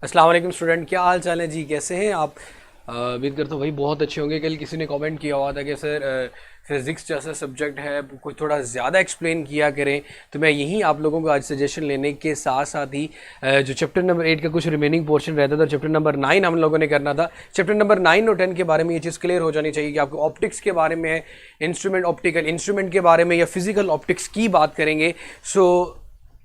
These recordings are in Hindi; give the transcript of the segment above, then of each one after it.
अस्सलाम वालेकुम स्टूडेंट, क्या हाल चाल है जी? कैसे हैं आप? उम्मीद करता हूँ भाई बहुत अच्छे होंगे। कल किसी ने कमेंट किया हुआ था कि सर फिज़िक्स जैसा सब्जेक्ट है कोई थोड़ा ज़्यादा एक्सप्लेन किया करें, तो मैं यहीं आप लोगों को आज सजेशन लेने के साथ साथ ही जो चैप्टर नंबर 8 का कुछ रिमेनिंग पोर्शन रहता था, चैप्टर नंबर 9 हम लोगों ने करना था। चैप्टर नंबर 9 और 10 के बारे में ये चीज़ क्लियर हो जानी चाहिए कि आपको ऑप्टिक्स के बारे में, इंस्ट्रूमेंट ऑप्टिकल इंस्ट्रूमेंट के बारे में या फिजिकल ऑप्टिक्स की बात करेंगे। सो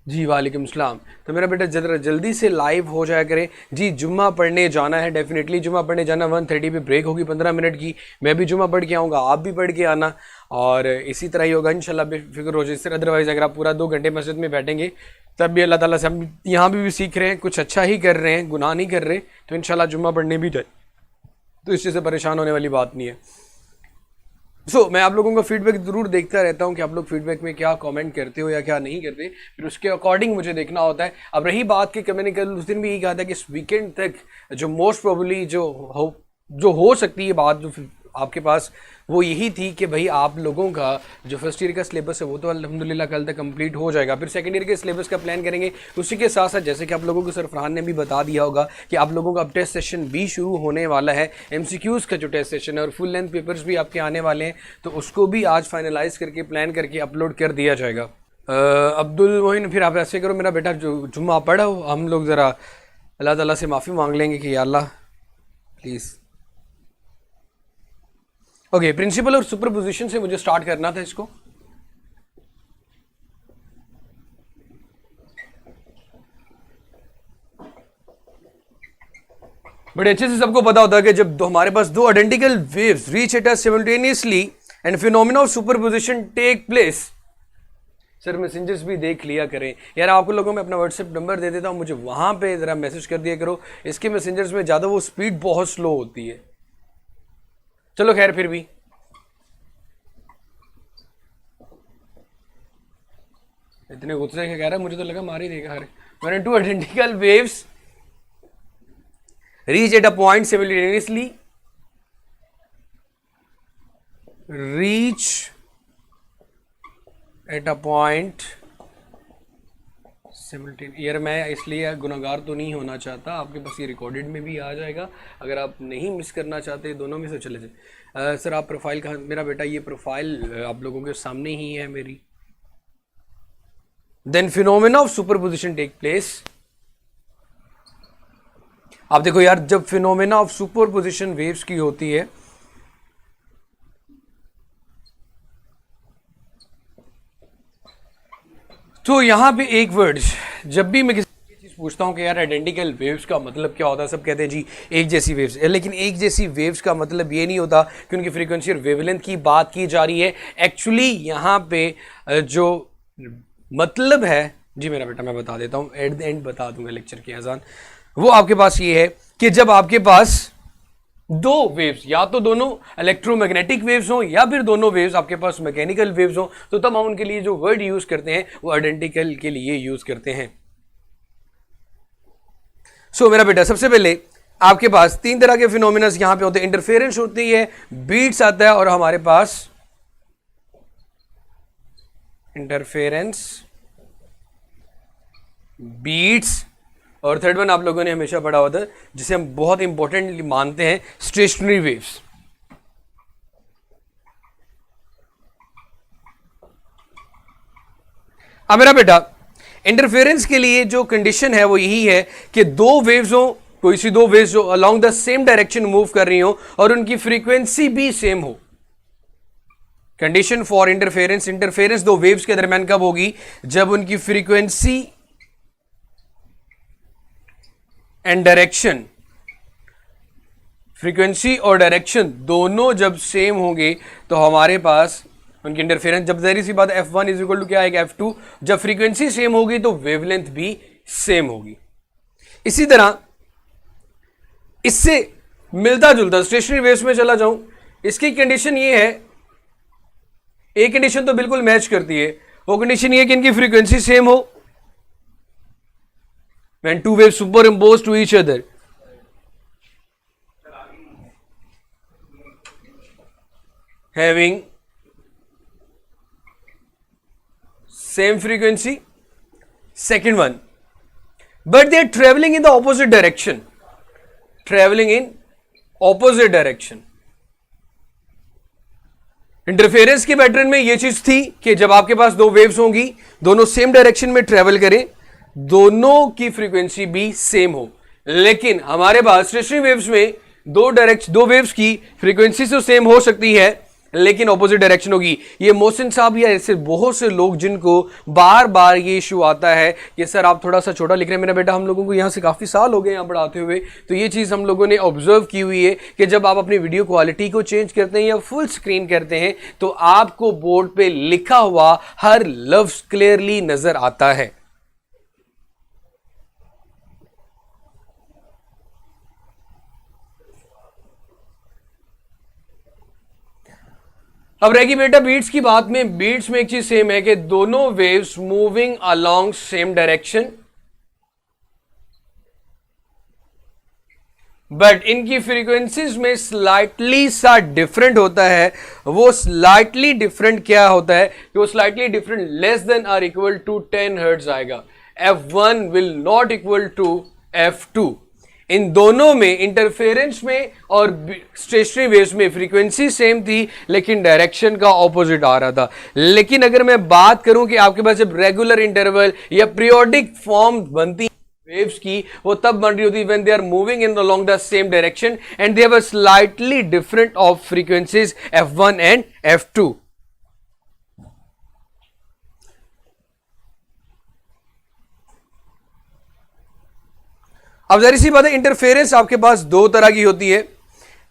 जी वालेकुम सलाम। तो मेरा बेटा जरा जल्दी से लाइव हो जाया करें जी। जुम्मा पढ़ने जाना है, डेफिनेटली जुम्मा पढ़ने जाना। 1:30 पे ब्रेक होगी 15 मिनट की। मैं भी जुम्मा पढ़ के आऊँगा, आप भी पढ़ के आना, और इसी तरह ही होगा इंशाल्लाह बेफिक्र हो जाए। अदरवाइज़ अगर आप पूरा 2 घंटे मस्जिद में बैठेंगे तब भी अल्लाह ताला से हम यहाँ भी सीख रहे हैं, कुछ अच्छा ही कर रहे हैं, गुनाह नहीं कर रहे, तो इंशाल्लाह जुम्मा पढ़ने भी जाए, तो इस चीज़ से परेशान होने वाली बात नहीं है। मैं आप लोगों का फीडबैक ज़रूर देखता रहता हूँ कि आप लोग फीडबैक में क्या कमेंट करते हो या क्या नहीं करते, फिर उसके अकॉर्डिंग मुझे देखना होता है। अब रही बात कि मैंने कल उस दिन भी यही कहा था कि इस वीकेंड तक जो मोस्ट प्रोबेबली जो हो सकती है बात जो आपके पास, वो यही थी कि भाई आप लोगों का जो फर्स्ट ईयर का सिलेबस है वो तो अल्हम्दुलिल्लाह कल तक कंप्लीट हो जाएगा। फिर सेकंड ईयर के सिलेबस का प्लान करेंगे। उसी के साथ साथ जैसे कि आप लोगों को सर फरहान ने भी बता दिया होगा कि आप लोगों का अब टेस्ट सेशन भी शुरू होने वाला है। एमसीक्यूज़ का जो टेस्ट सेशन है और फुल लेंथ पेपर्स भी आपके आने वाले हैं, तो उसको भी आज फाइनलाइज करके प्लान करके अपलोड कर दिया जाएगा। अब्दुल मोहिन, फिर आप ऐसे करो मेरा बेटा, जो जुम्मा पढ़ो, हम लोग ज़रा अल्लाह ताला से माफ़ी मांग लेंगे कि या अल्लाह प्लीज़। ओके, प्रिंसिपल और सुपरपोजिशन से मुझे स्टार्ट करना था इसको। बड़े अच्छे से सबको पता होता है कि जब हमारे पास दो identical waves reach at us simultaneously and phenomena of superposition take place. Sir messengers भी देख लिया करें यार, आप लोगों में अपना व्हाट्सएप नंबर दे देता हूं, मुझे वहां पे जरा मैसेज कर दिया करो। इसके मैसेंजर्स में ज्यादा वो स्पीड बहुत स्लो होती है। चलो खैर, फिर भी इतने गुस्से के कह रहा है, मुझे तो लगा मार ही देगा। अरे मैंने two identical waves reach at a point simultaneously, reach at a point simultaneously। यार मैं इसलिए गुनहगार तो नहीं होना चाहता, आपके पास ये रिकॉर्डेड में भी आ जाएगा, अगर आप नहीं मिस करना चाहते दोनों में से चले जाए। सर आप प्रोफाइल कहाँ? मेरा बेटा ये प्रोफाइल आप लोगों के सामने ही है मेरी। Then phenomena of superposition take place. आप देखो यार, जब फिनोमेना ऑफ सुपरपोजिशन वेव्स की होती है तो यहां पे एक वर्ड, जब भी मैं किसी चीज पूछता हूं कि यार आइडेंटिकल वेव्स का मतलब क्या होता है, सब कहते हैं जी एक जैसी वेव्स, लेकिन एक जैसी वेव्स का मतलब ये नहीं होता कि उनकी फ्रीक्वेंसी और वेवलेंथ की बात की जा रही है। एक्चुअली यहां पे जो मतलब है जी मेरा बेटा, मैं बता देता हूं, एट द एंड बता दूंगा लेक्चर की अजान, वो आपके पास ये है कि जब आपके पास दो वेव्स, या तो दोनों इलेक्ट्रोमैग्नेटिक वेव्स हो या फिर दोनों वेव्स आपके पास मैकेनिकल वेव्स हो, तो तब हम उनके लिए जो वर्ड यूज करते हैं वो आइडेंटिकल के लिए यूज करते हैं। मेरा बेटा, सबसे पहले आपके पास तीन तरह के फिनोमिनस यहां पे होते हैं। इंटरफेरेंस होती है, बीट्स आता है, और हमारे पास इंटरफेरेंस, बीट्स, और थर्ड वन आप लोगों ने हमेशा पढ़ा होता है जिसे हम बहुत इंपॉर्टेंट मानते हैं, स्टेशनरी वेव्स। अब मेरा बेटा, इंटरफेरेंस के लिए जो कंडीशन है वो यही है कि दो वेव्स हो, कोई सी दो वेव्स जो along the same direction move कर रही हो और उनकी फ्रीक्वेंसी भी सेम हो। कंडीशन फॉर इंटरफेरेंस, इंटरफेरेंस दो वेव्स के दरमियान कब होगी? जब उनकी फ्रीक्वेंसी एंड डायरेक्शन, फ्रीक्वेंसी और डायरेक्शन दोनों जब सेम होंगे तो हमारे पास उनकी इंटरफेरेंस, जब जहरी सी बात F1 इज इक्वल टू क्या आएगा F2, जब फ्रीक्वेंसी सेम होगी तो वेवलेंथ भी सेम होगी। इसी तरह इससे मिलता जुलता स्टेशनरी वेव्स में चला जाऊं, इसकी कंडीशन ये है, एक कंडीशन तो बिल्कुल मैच करती है, वो कंडीशन ये कि इनकी फ्रीक्वेंसी सेम हो। when two waves superimpose to each other, having same frequency. Second one, but they are traveling in the opposite direction. Traveling in opposite direction. Interference के पैटर्न में यह चीज थी कि जब आपके पास दो वेव्स होंगी, दोनों सेम डायरेक्शन में ट्रेवल करें, दोनों की फ्रीक्वेंसी भी सेम हो। लेकिन हमारे पास स्टेशनरी वेव्स में दो वेव्स की फ्रीक्वेंसी तो सेम हो सकती है लेकिन ऑपोजिट डायरेक्शन होगी। ये मोहसिन साहब या ऐसे बहुत से लोग जिनको बार बार ये इशू आता है कि सर आप थोड़ा सा छोटा लिख रहे हैं। मेरा बेटा, हम लोगों को यहाँ से काफ़ी साल हो गए यहाँ पढ़ाते हुए, तो ये चीज़ हम लोगों ने ऑब्जर्व की हुई है कि जब आप अपनी वीडियो क्वालिटी को चेंज करते हैं या फुल स्क्रीन करते हैं तो आपको बोर्ड पे लिखा हुआ हर लफ्ज क्लियरली नजर आता है। अब रहेगी बेटा बीट्स की बात में। बीट्स में एक चीज सेम है कि दोनों waves moving along same direction, but इनकी फ्रीक्वेंसीज में स्लाइटली सा डिफरेंट होता है। वो स्लाइटली डिफरेंट क्या होता है कि वो slightly different less than or equal to 10 hertz आएगा। F1 will not equal to F2। इन दोनों में, इंटरफेरेंस में और स्टेशनरी वेव्स में फ्रीक्वेंसी सेम थी लेकिन डायरेक्शन का ऑपोजिट आ रहा था। लेकिन अगर मैं बात करूं कि आपके पास जब रेगुलर इंटरवल या पीरियोडिक फॉर्म बनती वेव्स की, वो तब बन रही होती when they are moving in along the same direction and they have a slightly different of frequencies F1 and F2। अब जारी सी बात है, इंटरफेरेंस आपके पास दो तरह की होती है,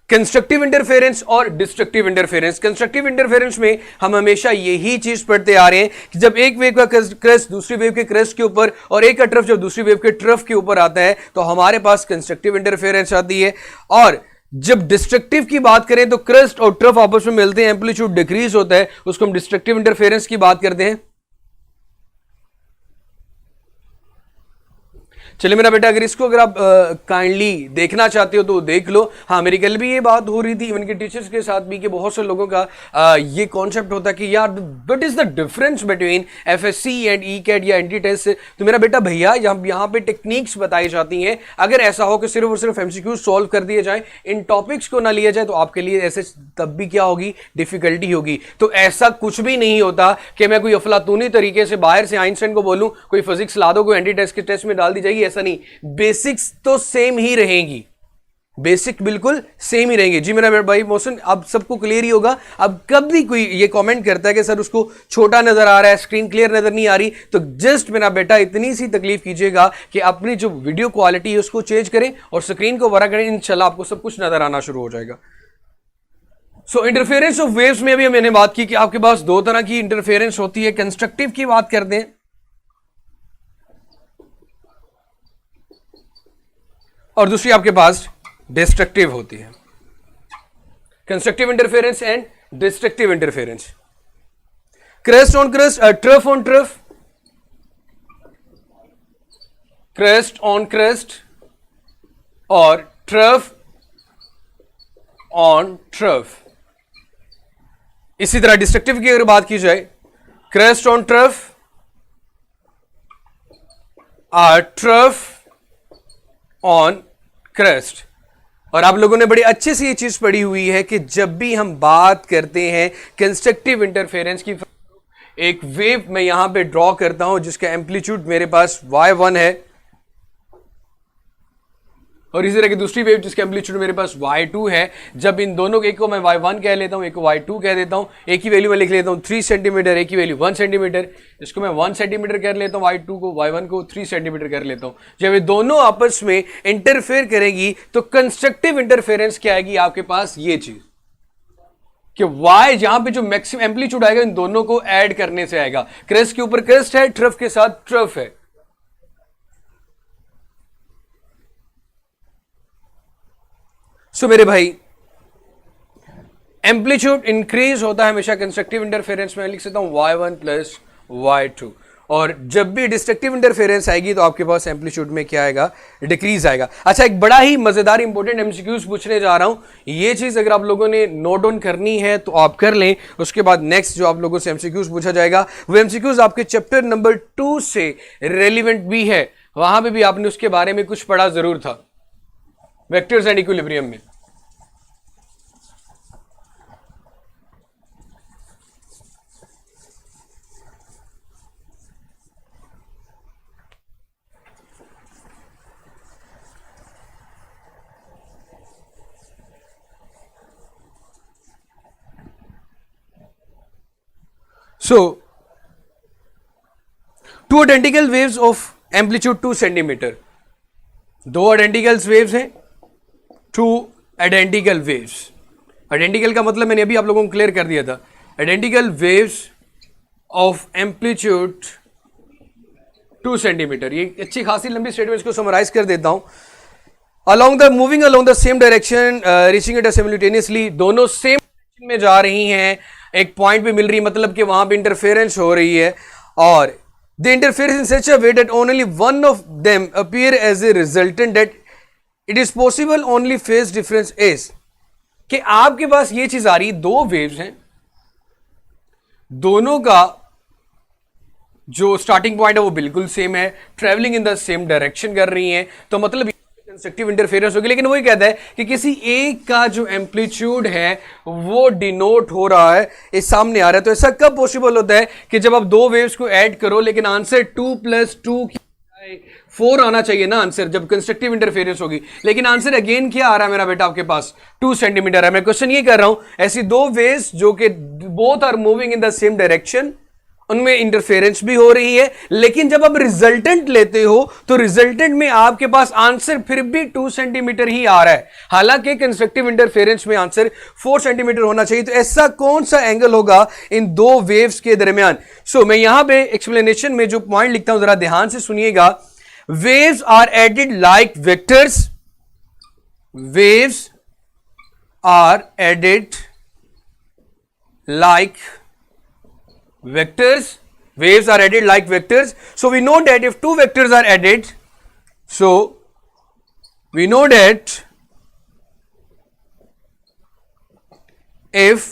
कंस्ट्रक्टिव इंटरफेरेंस और डिस्ट्रक्टिव इंटरफेरेंस। कंस्ट्रक्टिव इंटरफेरेंस में हम हमेशा यही चीज पढ़ते आ रहे हैं कि जब एक वेव का क्रेस्ट दूसरी वेव के क्रेस्ट के ऊपर और एक का ट्रफ जब दूसरी वेव के ट्रफ के ऊपर आता है तो हमारे पास कंस्ट्रक्टिव इंटरफेरेंस आती है। और जब डिस्ट्रक्टिव की बात करें तो क्रेस्ट और ट्रफ आपस में मिलते हैं, एम्पलीट्यूड डिक्रीज होता है, उसको हम डिस्ट्रक्टिव इंटरफेरेंस की बात करते हैं। चलिए मेरा बेटा, अगर आप काइंडली देखना चाहते हो तो देख लो। हाँ, मेरी कल भी ये बात हो रही थी इवन के टीचर्स के साथ भी कि बहुत से लोगों का ये कॉन्सेप्ट होता है कि यार what is the difference between FSc and ECAT या एनटी टेस्ट। तो मेरा बेटा भैया, यहाँ पे टेक्निक्स बताई जाती हैं। अगर ऐसा हो कि सिर्फ और सिर्फ एमसीक्यू सॉल्व कर दिए जाए, इन टॉपिक्स को ना लिया जाए, तो आपके लिए ऐसे तब भी क्या होगी, डिफिकल्टी होगी। तो ऐसा कुछ भी नहीं होता कि मैं कोई अफलातूनी तरीके से बाहर से आइंस्टाइन को बोलूं कोई फिजिक्स ला दो, कोई एंटी टेस्ट के टेस्ट में डाल दी जाएगी, ऐसा नहीं। बेसिक्स तो सेम ही रहेंगी, बेसिक बिल्कुल सेम ही रहेंगे। जी मेरा भाई मोहसिन, अब सबको क्लियर ही होगा। अब कभी कोई ये कमेंट करता है कि सर उसको छोटा नजर आ रहा है, स्क्रीन क्लियर नजर नहीं आ रही, तो जस्ट मेरा बेटा इतनी सी तकलीफ कीजिएगा कि अपनी जो वीडियो क्वालिटी है उसको चेंज करें और स्क्रीन को बड़ा करें, इंशाल्लाह आपको सब कुछ नजर आना शुरू हो जाएगा। सो इंटरफेरेंस ऑफ वेव्स में भी मैंने बात की कि आपके पास दो तरह की इंटरफेरेंस होती है। कंस्ट्रक्टिव की बात करते हैं और दूसरी आपके पास डिस्ट्रक्टिव होती है। Constructive interference and destructive interference. Crest on crest, trough on trough, crest on crest और ट्रफ ऑन ट्रफ। इसी तरह डिस्ट्रक्टिव की अगर बात की जाए, crest on trough, trough on crest. और आप लोगों ने बड़ी अच्छे से ये चीज पढ़ी हुई है कि जब भी हम बात करते हैं कंस्ट्रक्टिव इंटरफेरेंस की, एक वेव मैं यहां पे ड्रॉ करता हूं जिसका एम्पलीट्यूड मेरे पास y1 है और इसी तरह की दूसरी वेव जिसका एम्पलीट्यूड मेरे पास y2 है। जब इन दोनों को, एक को मैं y1 कह लेता हूं, एक को y2 कह देता हूं, एक की वैल्यू मैं लिख लेता हूं 3 सेंटीमीटर, एक की वैल्यू 1 सेंटीमीटर, इसको मैं 1 सेंटीमीटर कर लेता हूं, y2 को, y1 को 3 सेंटीमीटर कर लेता हूं। जब ये दोनों आपस में इंटरफेयर करेगी तो कंस्ट्रक्टिव इंटरफेरेंस क्या आएगी आपके पास, ये चीज कि y जहां पे जो मैक्सिमम एम्पलीट्यूड आएगा इन दोनों को ऐड करने से आएगा। क्रेस्ट के ऊपर क्रेस्ट है, ट्रफ के साथ ट्रफ है। सो मेरे भाई, एम्पलीट्यूड इंक्रीज होता है हमेशा कंस्ट्रक्टिव इंटरफेरेंस में, लिख सकता हूं y1 प्लस y2। और जब भी डिस्ट्रक्टिव इंटरफेरेंस आएगी तो आपके पास एम्पलीट्यूड में क्या आएगा, डिक्रीज आएगा। अच्छा, एक बड़ा ही मजेदार इंपॉर्टेंट एमसीक्यूज पूछने जा रहा हूं। ये चीज अगर आप लोगों ने नोट डाउन करनी है तो आप कर लें। उसके बाद नेक्स्ट जो आप लोगों से एमसीक्यूज पूछा जाएगा वो एमसीक्यूज आपके चैप्टर नंबर 2 से रेलिवेंट भी है। वहां पे भी आपने उसके बारे में कुछ पढ़ा जरूर था, वेक्टर्स एंड इक्विलिब्रियम में। So, two identical waves of amplitude 2 centimetre, दो आइडेंटिकल वेव्स हैं, टू आइडेंटिकल वेव्स। आइडेंटिकल का मतलब मैंने अभी आप लोगों को क्लियर कर दिया था, identical waves of amplitude 2 centimetre. ये अच्छी खासी लंबी स्टेटमेंट्स को समराइज कर देता हूं। along the moving along the same direction reaching it simultaneously, दोनों सेम डायरेक्शन में जा रही हैं, एक पॉइंट पे मिल रही है, मतलब कि वहां पे इंटरफेरेंस हो रही है, और they interfere in such a way that only one of them appear as a resultant, that it is possible only phase difference is, कि आपके पास ये चीज आ रही, दो वेव्स हैं, दोनों का जो स्टार्टिंग पॉइंट है वो बिल्कुल सेम है, travelling in the same direction कर रही हैं, तो मतलब कंस्ट्रक्टिव इंटरफेरेंस होगी। लेकिन वही कहता है कि किसी एक का जो एम्पलीट्यूड है वो डिनोट हो रहा है, इस सामने आ रहा है। तो ऐसा कब पॉसिबल होता है कि जब आप दो वेव्स को ऐड करो, लेकिन आंसर 2 + 2 की 4 आना चाहिए ना आंसर, जब कंस्ट्रक्टिव इंटरफेरेंस होगी। लेकिन आंसर अगेन क्या आ रहा है मेरा बेटा, आपके पास 2 सेंटीमीटर है। मैं क्वेश्चन ये कर रहा हूं, ऐसी दो वेव्स जो कि both are moving in the same direction, उनमें इंटरफेरेंस भी हो रही है, लेकिन जब आप रिजल्टेंट लेते हो तो रिजल्टेंट में आपके पास आंसर फिर भी 2 सेंटीमीटर ही आ रहा है, हालांकि कंस्ट्रक्टिव इंटरफेरेंस में आंसर 4 सेंटीमीटर होना चाहिए। तो ऐसा कौन सा एंगल होगा इन दो वेव्स के दरमियान? मैं यहां पे एक्सप्लेनेशन में जो पॉइंट लिखता हूं जरा ध्यान से सुनिएगा। Waves are added like vectors, waves are added like vectors, waves are added like vectors. So we know that if two vectors are added, so we know that if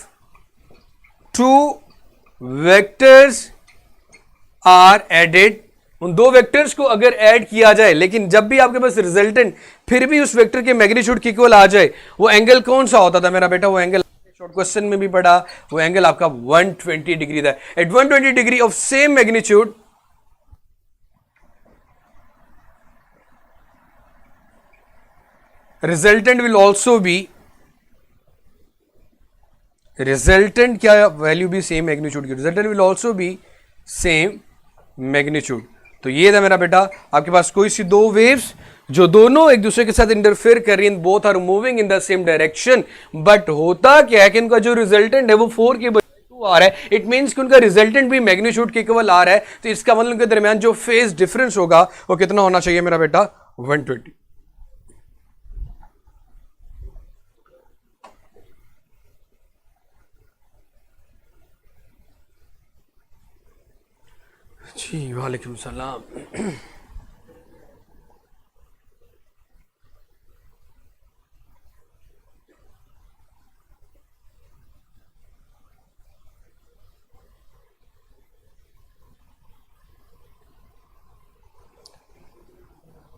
two vectors are added, उन दो वेक्टर्स को अगर ऐड किया जाए, लेकिन जब भी आपके पास रिजल्टेंट फिर भी उस वेक्टर के मैग्नीट्यूड के इक्वल आ जाए, वो एंगल कौन सा होता था मेरा बेटा? वो एंगल शॉर्ट क्वेश्चन में भी पढ़ा, वो एंगल आपका 120 डिग्री था। At 120 degree of same magnitude, resultant will also be, resultant क्या वैल्यू भी सेम मैग्नीट्यूड की, resultant will also be same magnitude. तो ये था मेरा बेटा, आपके पास कोई सी दो वेव्स जो दोनों एक दूसरे के साथ इंटरफेयर कर रही हैं, both are moving in the same direction, but होता क्या है कि इनका जो रिजल्टेंट है वो 4 के बजाय 2 आ रहा है। इट मींस कि उनका रिजल्टेंट भी मैग्नीट्यूड के इक्वल आ रहा है। तो इसका मतलब उनके दरमियान जो फेज डिफरेंस होगा वो कितना होना चाहिए मेरा बेटा? 120। जी वालेकुम सलाम।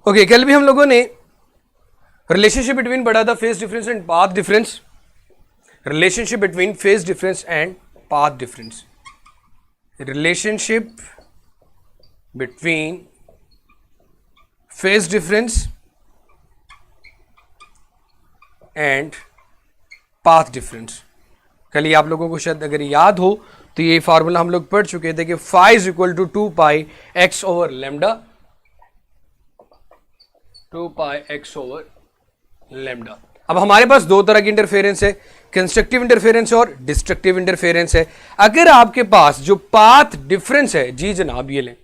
ओके, कल भी हम लोगों ने रिलेशनशिप बिटवीन पढ़ा था phase difference and path difference, relationship between phase difference and path difference, relationship between phase difference and path difference. कल ये आप लोगों को शायद अगर याद हो तो ये फार्मूला हम लोग पढ़ चुके थे कि phi is equal to 2πx/λ, 2πx/λ। अब हमारे पास दो तरह की इंटरफेरेंस है, कंस्ट्रक्टिव इंटरफेरेंस और डिस्ट्रक्टिव इंटरफेरेंस है। अगर आपके पास जो पाथ डिफरेंस है, जी जनाब ये लें,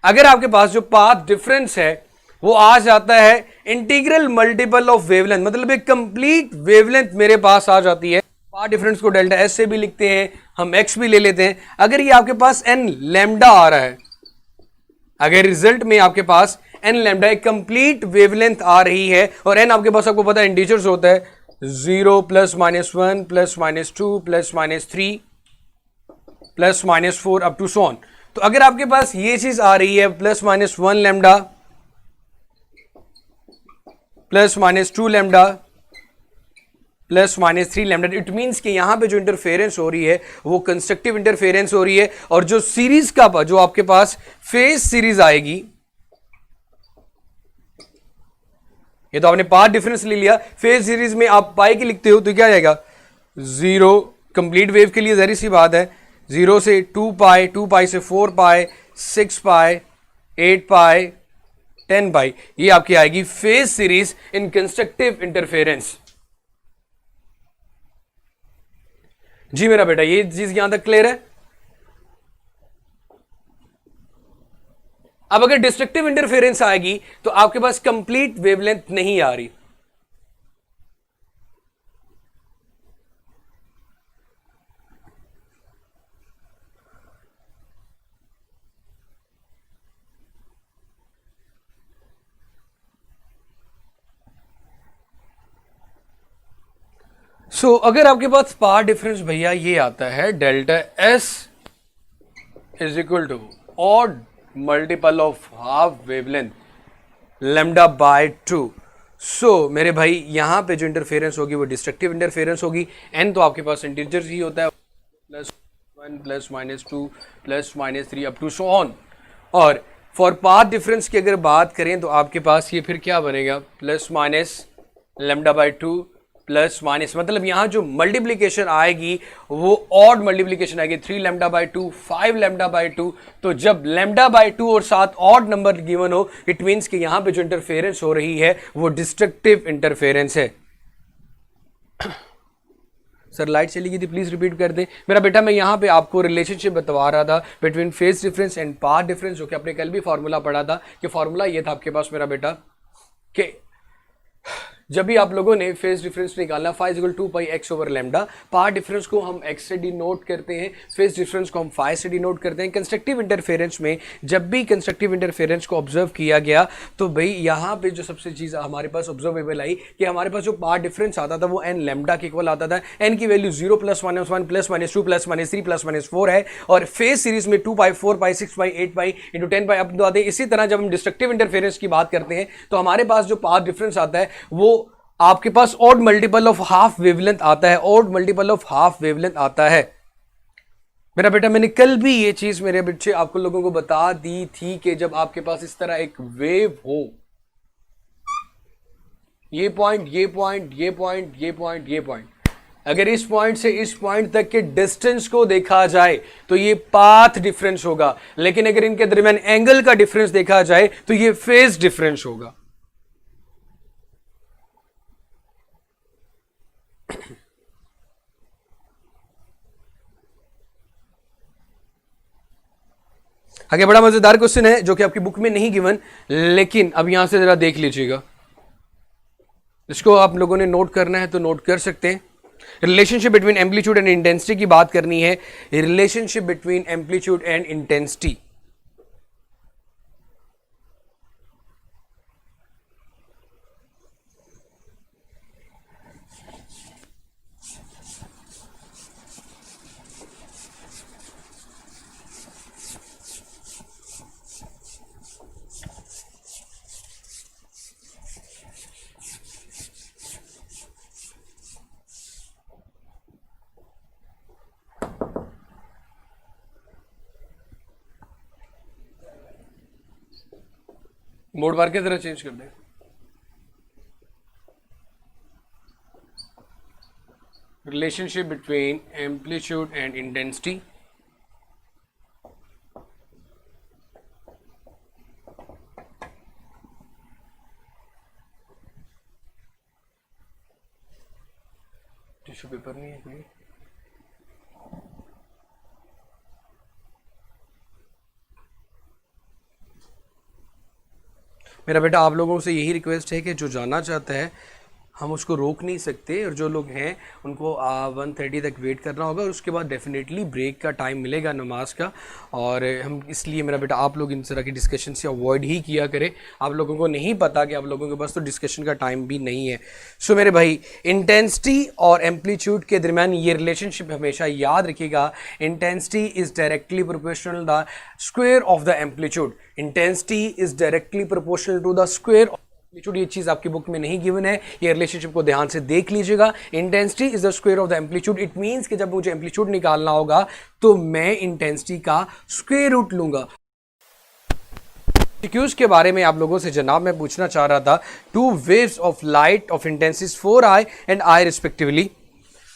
अगर आपके पास जो पाथ डिफरेंस है वो आ जाता है इंटीग्रल मल्टीपल ऑफ वेवलेंथ, मतलब एक कंप्लीट वेवलेंथ मेरे पास आ जाती है। पाथ डिफरेंस को डेल्टा एस से भी लिखते हैं, हम एक्स भी ले लेते हैं। अगर ये आपके पास एन लैम्डा आ रहा है, अगर रिजल्ट में आपके पास एन लैम्डा एक कंप्लीट वेवलेंथ आ रही है, और एन आपके पास आपको पता है इंटीजर्स होता है 0 +- 1 +- 2 +- 3 +- 4 अप टू सो ऑन। तो अगर आपके पास ये चीज आ रही है +- 1 lambda plus minus 2 lambda plus minus 3 lambda. It means कि यहां पे जो इंटरफेरेंस हो रही है वो कंस्ट्रक्टिव इंटरफेरेंस हो रही है, और जो सीरीज का जो आपके पास फेज सीरीज आएगी, ये तो आपने पाथ डिफरेंस ले लिया, फेज सीरीज में आप पाई के लिखते हो तो क्या जाएगा, 0 कंप्लीट वेव के लिए जहरी सी बात है, 0 से 2 पाई, 2 पाई से 4 पाई, 6 पाई, 8 पाई, 10 पाई, ये आपकी आएगी phase series in constructive interference. जी मेरा बेटा, ये चीज यहां तक क्लियर है। अब अगर डिस्ट्रक्टिव इंटरफेरेंस आएगी तो आपके पास कंप्लीट वेवलेंथ नहीं आ रही। अगर आपके पास पाथ डिफरेंस भैया ये आता है delta S is equal to odd multiple of half wavelength lambda by 2। मेरे भाई यहां पे जो इंटरफेरेंस होगी वो डिस्ट्रक्टिव इंटरफेरेंस होगी। एन तो आपके पास इंटीजर्स ही होता है, +1 +-2 +-3 अप टू सो ऑन। और फॉर पाथ डिफरेंस की अगर बात करें तो आपके पास ये फिर क्या बनेगा, plus minus lambda by 2 plus minus, मतलब यहां जो मल्टीप्लीकेशन आएगी वो ऑड मल्टीप्लीकेशन आएगी, 3 लैम्डा बाय 2 5 लैम्डा बाय 2। तो जब लैम्डा बाय 2 और साथ ऑड नंबर गिवन हो, इट मींस कि यहां पे जो इंटरफेरेंस हो रही है वो डिस्ट्रक्टिव इंटरफेरेंस है। सर लाइट चली गई थी, प्लीज रिपीट कर दें। मेरा बेटा मैं यहां पे आपको रिलेशनशिप बतवा रहा था between phase difference and path difference, जो कि आपने कल भी फॉर्मूला पढ़ा था कि फॉर्मूला ये था आपके पास मेरा बेटा कि जब भी आप लोगों ने फेज डिफरेंस निकालना, phi equal 2 pi x over lambda, path difference को हम एक्स से डिनोट करते हैं, फेज डिफरेंस को हम फाई से डिनोट करते हैं। कंस्ट्रक्टिव इंटरफेरेंस में जब भी कंस्ट्रक्टिव इंटरफेरेंस को ऑब्जर्व किया गया तो भाई यहाँ पे जो सबसे चीज़ हमारे पास ऑब्जर्वेबल आई कि हमारे पास जो पाथ डिफरेंस आता था वो एन लैम्डा के इक्वल आता था। एन की वैल्यू 0 +-1 +-2 +-3 +-4 है, और फेज सीरीज में 2 पाई 4 पाई 6 पाई 8 पाई इंटू 10 पाई अप आते हैं। इसी तरह जब हम डिस्ट्रक्टिव इंटरफेरेंस की बात करते हैं तो हमारे पास जो पाथ डिफरेंस आता है वो आपके पास odd multiple of half wavelength आता है, odd multiple of half wavelength आता है। मेरा बेटा मैंने कल भी ये चीज मेरे बच्चे आपको लोगों को बता दी थी कि जब आपके पास इस तरह एक वेव हो, ये पॉइंट ये पॉइंट ये पॉइंट ये पॉइंट ये पॉइंट, अगर इस पॉइंट से इस पॉइंट तक के डिस्टेंस को देखा जाए तो ये पाथ डिफरेंस होगा, लेकिन अगर इनके दरमियान एंगल का डिफरेंस देखा जाए तो ये फेज डिफरेंस होगा। आगे बड़ा मजेदार क्वेश्चन है जो कि आपकी बुक में नहीं गिवन, लेकिन अब यहां से जरा देख लीजिएगा, इसको आप लोगों ने नोट करना है तो नोट कर सकते हैं। Relationship between amplitude and intensity की बात करनी है, relationship between amplitude and intensity. मोड बार की तरह चेंज कर दें। Relationship between amplitude and intensity. Tissue paper नहीं है कोई? मेरा बेटा आप लोगों से यही रिक्वेस्ट है कि जो जाना चाहता है हम उसको रोक नहीं सकते, और जो लोग हैं उनको 1:30 तक वेट करना होगा, और उसके बाद डेफिनेटली ब्रेक का टाइम मिलेगा नमाज का। और हम इसलिए मेरा बेटा आप लोग इन तरह की डिस्कशन से अवॉइड ही किया करें। आप लोगों को नहीं पता कि आप लोगों के पास तो डिस्कशन का टाइम भी नहीं है। मेरे भाई इंटेंसिटी और एम्पलीट्यूड के दरमियान ये रिलेशनशिप हमेशा याद रखिएगा। Intensity is directly proportional the square of the amplitude. Intensity is directly proportional to the square amplitude, ये चीज आपकी बुक में नहीं गिवन है, ये रिलेशनशिप को ध्यान से देख लीजिएगा। Intensity is the square of the amplitude. It means कि जब मुझे एम्पलीट्यूड निकालना होगा तो मैं इंटेंसिटी का स्क्वायर रूट लूंगा। एक्यूज के बारे में आप लोगों से जनाब मैं पूछना चाह रहा था, two waves of light of intensity 4i and i रिस्पेक्टिवली।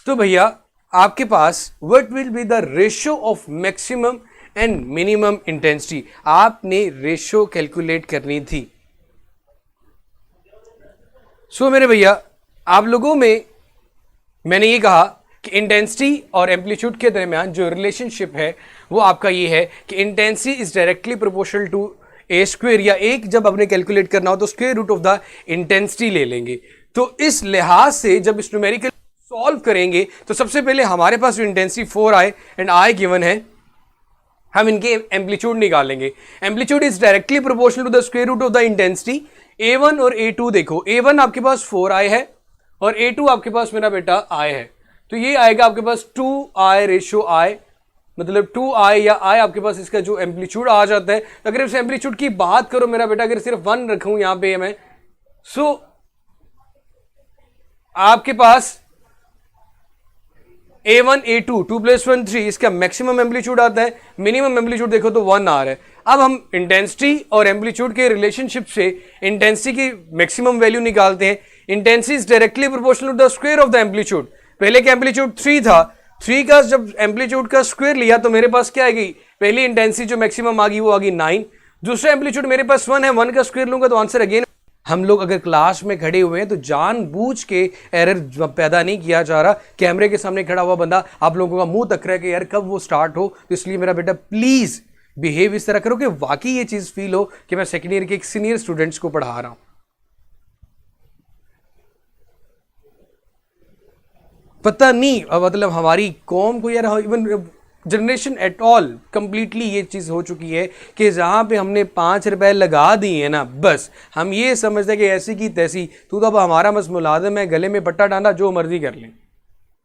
तो भैया आपके पास what will be the ratio of maximum and minimum intensity, आपने रेशियो कैलकुलेट करनी थी। सो मेरे भैया आप लोगों में मैंने ये कहा कि इंटेंसिटी और एम्पलीट्यूड के दरमियान जो रिलेशनशिप है वो आपका ये है कि intensity is directly proportional to a square, या एक जब आपने कैलकुलेट करना हो तो square root of the intensity ले लेंगे। तो इस लिहाज से जब इस न्यूमेरिकल सॉल्व करेंगे तो सबसे पहले हमारे पास जो intensity 4i and i given है, हम इनके एम्पलीट्यूड निकालेंगे। Amplitude is directly proportional to the square root of the intensity. a1 और a2 देखो, a1 आपके पास 4i है और a2 आपके पास मेरा बेटा i है, तो ये आएगा आपके पास 2i रेशियो i, मतलब 2i या i आपके पास इसका जो एम्पलीट्यूड आ जाता है। तो अगर इस एम्पलीट्यूड की बात करो मेरा बेटा, अगर सिर्फ 1 रखूं यहां पे मैं, सो आपके पास a1 a2 2 + 1 3 इसका मैक्सिमम एम्पलीट्यूड आता है, मिनिमम एम्पलीट्यूड देखो तो 1 आ रहा है। अब हम इंटेंसिटी और एम्पलीट्यूड के रिलेशनशिप से इंटेंसिटी की मैक्सिमम वैल्यू निकालते हैं। Intensity is directly proportional to the square of the amplitude. पहले का एम्पलीट्यूड 3 था, 3 का जब एम्पलीट्यूड का स्क्वायर लिया तो मेरे पास क्या आ गई, पहली इंटेंसिटी जो मैक्सिमम आ गई वो आ गई 9। दूसरा एम्पलीट्यूड मेरे पास 1 है, 1 का स्क्वायर लूंगा तो आंसर अगेन। हम लोग अगर क्लास में खड़े हुए हैं तो जानबूझ के एरर पैदा नहीं किया जा रहा। कैमरे के सामने खड़ा हुआ बंदा आप लोगों का मुंह तक रहा है कि यार कब वो स्टार्ट हो, तो इसलिए मेरा बेटा प्लीज बिहेव इस तरह करो कि वाकई ये चीज फील हो कि मैं सेकेंड ईयर के एक सीनियर स्टूडेंट्स को पढ़ा रहा हूं। पता नहीं मतलब हमारी कौम को यार, even generation at all completely ये चीज हो चुकी है कि जहां पे हमने 5 रुपए लगा दिए हैं ना, बस हम ये समझते हैं कि ऐसी की तैसी, तू तो अब हमारा बस मुलाजिम है, गले में पट्टा डांडा जो मर्जी कर लें।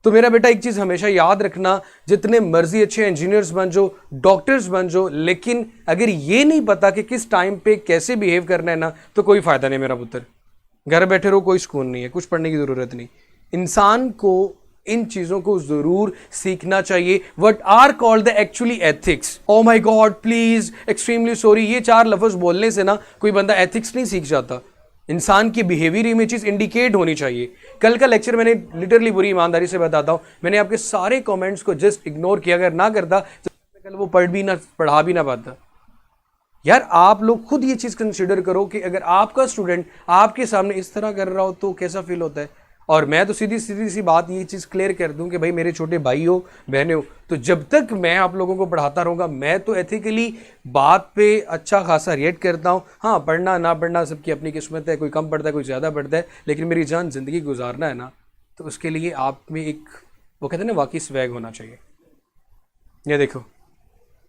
तो मेरा बेटा एक चीज हमेशा याद रखना, जितने मर्जी अच्छे इंजीनियर्स बन जाओ, डॉक्टर्स बन जाओ, लेकिन अगर ये नहीं पता कि किस टाइम पे कैसे बिहेव करना है ना, तो कोई फायदा नहीं मेरा पुत्र। घर बैठे रहो, कोई सुकून नहीं है, कुछ पढ़ने की जरूरत नहीं। इंसान को इन चीजों को जरूर सीखना चाहिए। What are called the actually ethics. Oh my god please extremely sorry, ये 4 लफ्ज बोलने से ना कोई बंदा एथिक्स नहीं सीख जाता। इंसान की बिहेवियर में चीज इंडिकेट होनी चाहिए। कल का लेक्चर मैंने लिटरली बुरी ईमानदारी से बताता हूं, मैंने आपके सारे कमेंट्स को जस्ट इग्नोर किया। अगर ना करता तो कल वो पढ़ा भी ना पाता। यार आप लोग खुद ये चीज कंसिडर करो कि अगर आपका स्टूडेंट आपके सामने इस तरह कर रहा हो तो कैसा फील होता है। और मैं तो सीधी सी बात ये चीज़ क्लियर कर दूं कि भाई मेरे छोटे भाई हो बहने हो, तो जब तक मैं आप लोगों को पढ़ाता रहूँगा, मैं तो एथिकली बात पे अच्छा खासा रिएक्ट करता हूँ। हाँ, पढ़ना ना पढ़ना सबकी अपनी किस्मत है, कोई कम पढ़ता है कोई ज़्यादा पढ़ता है, लेकिन मेरी जान ज़िंदगी गुजारना है ना, तो उसके लिए आप में एक वो कहते हैं ना वाकई स्वैग होना चाहिए। ये देखो,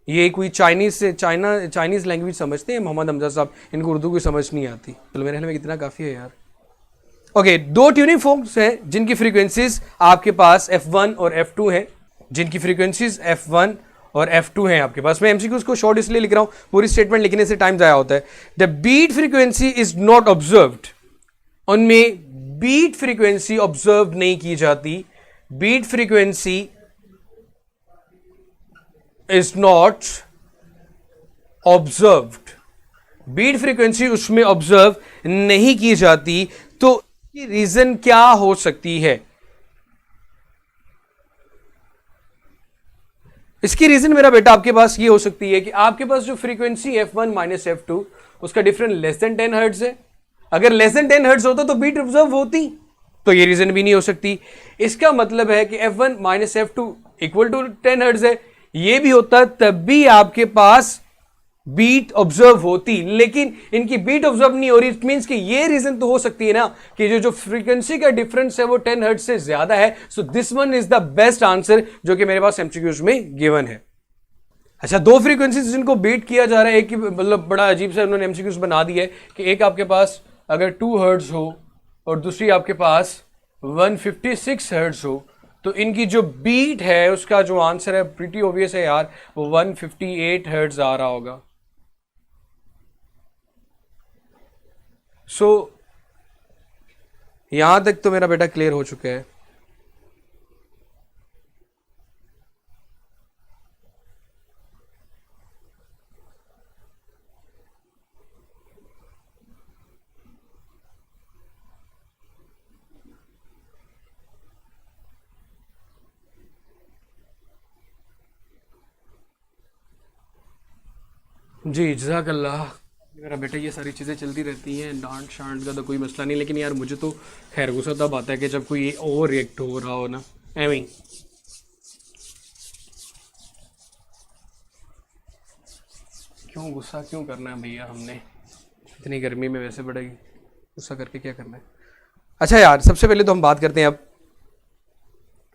ये कोई चाइनीज़ लैंग्वेज समझते हैं मोहम्मद हमजा साहब, इनको उर्दू की समझ नहीं आती। चलो मेरे ख्याल में कितना काफ़ी है यार। ओके, 2 ट्यूनिंग फोक्स हैं जिनकी फ्रीक्वेंसीज आपके पास F1 और F2 हैं, जिनकी फ्रीक्वेंसीज F1 और F2 हैं आपके पास। मैं एमसीक्यूज को शॉर्ट इसलिए लिख रहा हूं, पूरी स्टेटमेंट लिखने से टाइम जाया होता है। The beat frequency is not observed, उनमें बीट फ्रीक्वेंसी ऑब्जर्व नहीं की जाती। Beat frequency is not observed, beat frequency उसमें ऑब्जर्व नहीं की जाती। तो रीजन क्या हो सकती है? इसकी रीजन मेरा बेटा आपके पास ये हो सकती है कि आपके पास जो फ्रीक्वेंसी F1 माइनस F2 उसका डिफरेंस लेस देन 10 हर्ट्ज है। अगर लेस देन 10 हर्ट्ज होता तो बीट ऑब्जर्व होती, तो ये रीजन भी नहीं हो सकती। इसका मतलब है कि F1 minus F2 equal to 10 hertz है, ये भी होता तब भी आपके पास बीट ऑब्जर्व होती, लेकिन इनकी बीट ऑब्जर्व नहीं हो रही। इट मींस कि ये रीजन तो हो सकती है ना कि जो फ्रीक्वेंसी का डिफरेंस है वो 10 हर्ट्ज से ज्यादा है। So this one is the best answer जो कि मेरे पास एमसीक्यूज में गिवन है। अच्छा, 2 फ्रीक्वेंसीज जिनको बीट किया जा रहा है, एक की मतलब बड़ा अजीब से उन्होंने एमसीक्यूज बना दिया है कि एक आपके पास अगर 2 हर्ट्ज हो और दूसरी आपके पास 156 हर्ट्ज हो, तो इनकी जो बीट है उसका जो आंसर है प्रीटी ऑब्वियस है यार, वो 158 हर्ट्ज आ रहा होगा। सो यहां तक तो मेरा बेटा क्लियर हो चुका है। जी जज़ाकल्लाह मेरा बेटा। ये सारी चीज़ें चलती रहती हैं, डांट शांट का तो कोई मसला नहीं, लेकिन यार मुझे तो खैर गुस्सा तब आता है कि जब कोई ओवर रिएक्ट हो रहा हो ना, एवं क्यों गुस्सा क्यों करना है भैया, हमने इतनी गर्मी में वैसे बड़ा गुस्सा करके क्या करना है। अच्छा यार, सबसे पहले तो हम बात करते हैं अब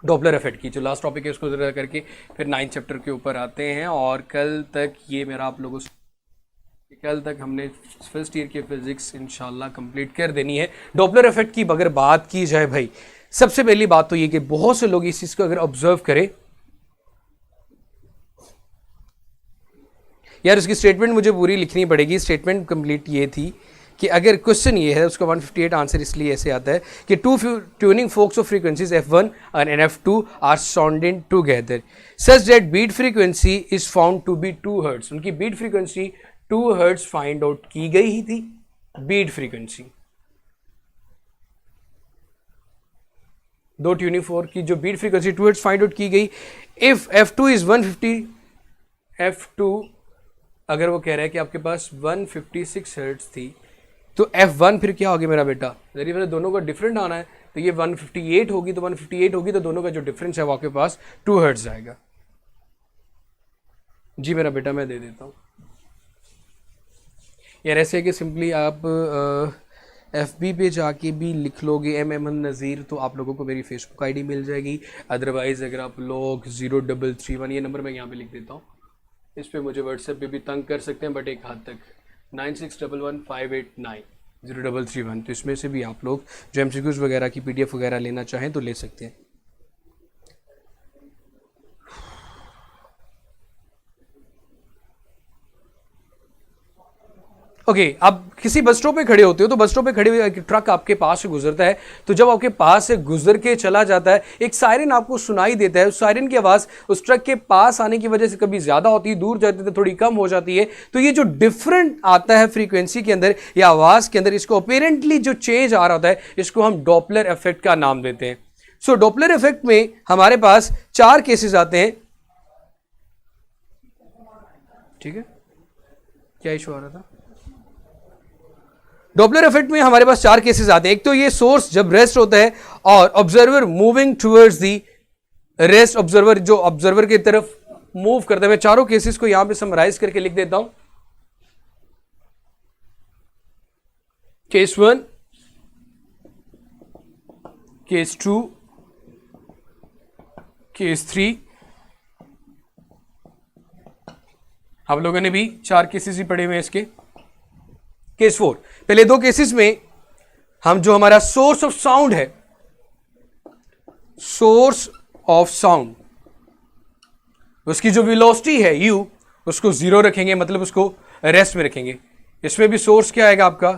डॉपलर इफेक्ट की, जो लास्ट टॉपिक है उसको जरा करके फिर 9th चैप्टर के ऊपर आते हैं। और कल तक ये मेरा आप लोगों से, कल तक हमने फर्स्ट ईयर की फिजिक्स इंशाल्लाह कंप्लीट कर देनी है। डॉपलर इफेक्ट की अगर बात की जाए भाई, सबसे पहली बात तो ये कि बहुत से लोग इस चीज को अगर ऑब्जर्व करें, यार उसकी स्टेटमेंट मुझे पूरी लिखनी पड़ेगी। स्टेटमेंट कंप्लीट ये थी कि अगर क्वेश्चन ये है, उसका 158 आंसर इसलिए ऐसे आता है कि two tuning forks of frequencies F1 and F2 are sounded together such that beat frequency is found to be 2 hertz. उनकी beat frequency 2 hertz find out की गई ही थी। बीट फ्रीक्वेंसी, दो ट्यूनिंग फोर्क की जो beat frequency 2 hertz find out की गई। इफ F2 इज 150, F2 अगर वो कह रहा है कि आपके पास 156 हर्ट्ज थी, तो F1 फिर क्या होगी मेरा बेटा, यदि मैंने दोनों का डिफरेंट आना है तो ये 158 होगी, तो 158 होगी तो दोनों का जो डिफरेंस है वो आपके पास 2 हर्ट्ज आएगा। जी मेरा बेटा मैं दे देता हूँ यार। ऐसे है कि सिंपली आप FB पे जाके भी लिख लोगे MM नज़ीर, तो आप लोगों को मेरी फेसबुक ID मिल जाएगी। अदरवाइज़ अगर आप लोग 0331, ये नंबर मैं यहाँ पे लिख देता हूँ, इस पे मुझे व्हाट्सएप पे भी तंग कर सकते हैं, बट एक हद तक 9611589031, तो इसमें से भी आप लोग जो MCQs वगैरह की PDF वगैरह लेना चाहें तो ले सकते हैं। ओके अब किसी बस स्टॉप पे खड़े होते हो, तो बस स्टॉप पे खड़े हुए एक ट्रक आपके पास से गुजरता है, तो जब आपके पास से गुजर के चला जाता है, एक सायरन आपको सुनाई देता है। उस सायरन की आवाज़ उस ट्रक के पास आने की वजह से कभी ज़्यादा होती है, दूर जाते थे थोड़ी कम हो जाती है। तो ये जो डिफरेंट आता है फ्रीक्वेंसी के अंदर या आवाज़ के अंदर, इसको अपेरेंटली जो चेंज आ रहा होता है, इसको हम डॉपलर इफेक्ट का नाम देते हैं। सो डॉपलर इफेक्ट में हमारे पास 4 केसेस आते हैं। ठीक है, क्या इशू आ रहा था? डॉपलर इफेक्ट में हमारे पास 4 केसेस आते हैं। एक तो ये सोर्स जब रेस्ट होता है और observer moving towards the rest, observer जो ऑब्जर्वर की तरफ मूव करता है। मैं चारों केसेस को यहां पे समराइज करके लिख देता हूं। Case 1, case 2, case 3। आप लोगों ने भी 4 केसेस ही पढ़े हुए हैं इसके। केस 4, पहले 2 केसेस में हम जो हमारा सोर्स ऑफ साउंड है, सोर्स ऑफ साउंड, उसकी जो वेलोसिटी है u, उसको 0 रखेंगे, मतलब उसको रेस्ट में रखेंगे। इसमें भी सोर्स क्या आएगा आपका,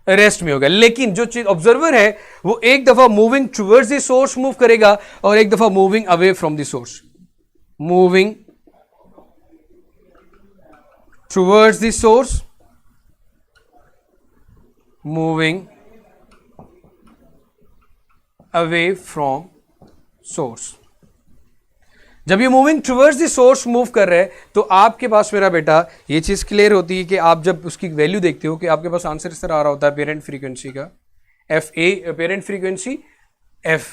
रेस्ट में होगा। लेकिन जो चीज ऑब्जर्वर है वो एक दफा moving towards the source move करेगा और एक दफा moving away from the source. Moving towards the source, moving away from source. जब ये moving towards the source move कर रहे हैं, तो आपके पास मेरा बेटा ये चीज क्लियर होती है कि आप जब उसकी वैल्यू देखते हो कि आपके पास आंसर इस तरह आ रहा होता है, पेरेंट फ्रीक्वेंसी का FA, parent frequency F,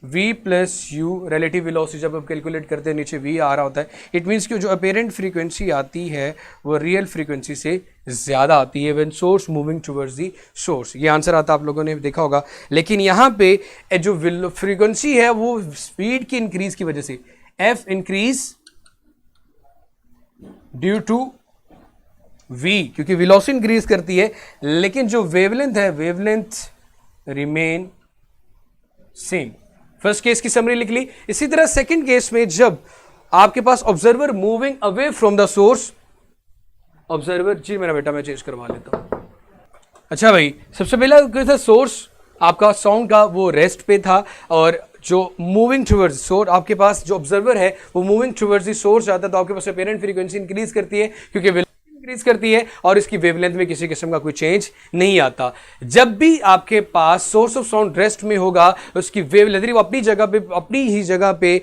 V plus U relative velocity जब आप कैलकुलेट करते हैं नीचे V आ रहा होता है। इट मीन्स कि जो अपेरेंट फ्रीक्वेंसी आती है वो रियल फ्रीक्वेंसी से ज़्यादा आती है when source moving towards the source. ये आंसर आता आप लोगों ने देखा होगा। लेकिन यहाँ पे जो फ्रीक्वेंसी है वो स्पीड की इंक्रीज की वजह से, F increase due to V, क्योंकि वेलोसिटी इंक्रीज करती है, लेकिन जो वेवलेंथ है wavelength remain same. First case की समरी लिख ली। इसी तरह सेकंड केस में जब आपके पास observer moving away from the source, observer, जी मेरा बेटा मैं चेंज करवा लेता हूं। अच्छा भाई, सबसे पहला कैसा सोर्स आपका साउंड का वो रेस्ट पे था, और जो मूविंग टुवर्ड्स सोर्स आपके पास जो ऑब्जर्वर है वो मूविंग टुवर्ड्स दी सोर्स जाता है, तो आपके पास अपेरेंट फ्रीक्वेंसी इंक्रीज करती है क्योंकि इंक्रीज करती है और इसकी वेवलेंथ में किसी किस्म का कोई चेंज नहीं आता। जब भी आपके पास सोर्स ऑफ साउंड रेस्ट में होगा, उसकी वेवलेंथ वो अपनी जगह पे, अपनी ही जगह पे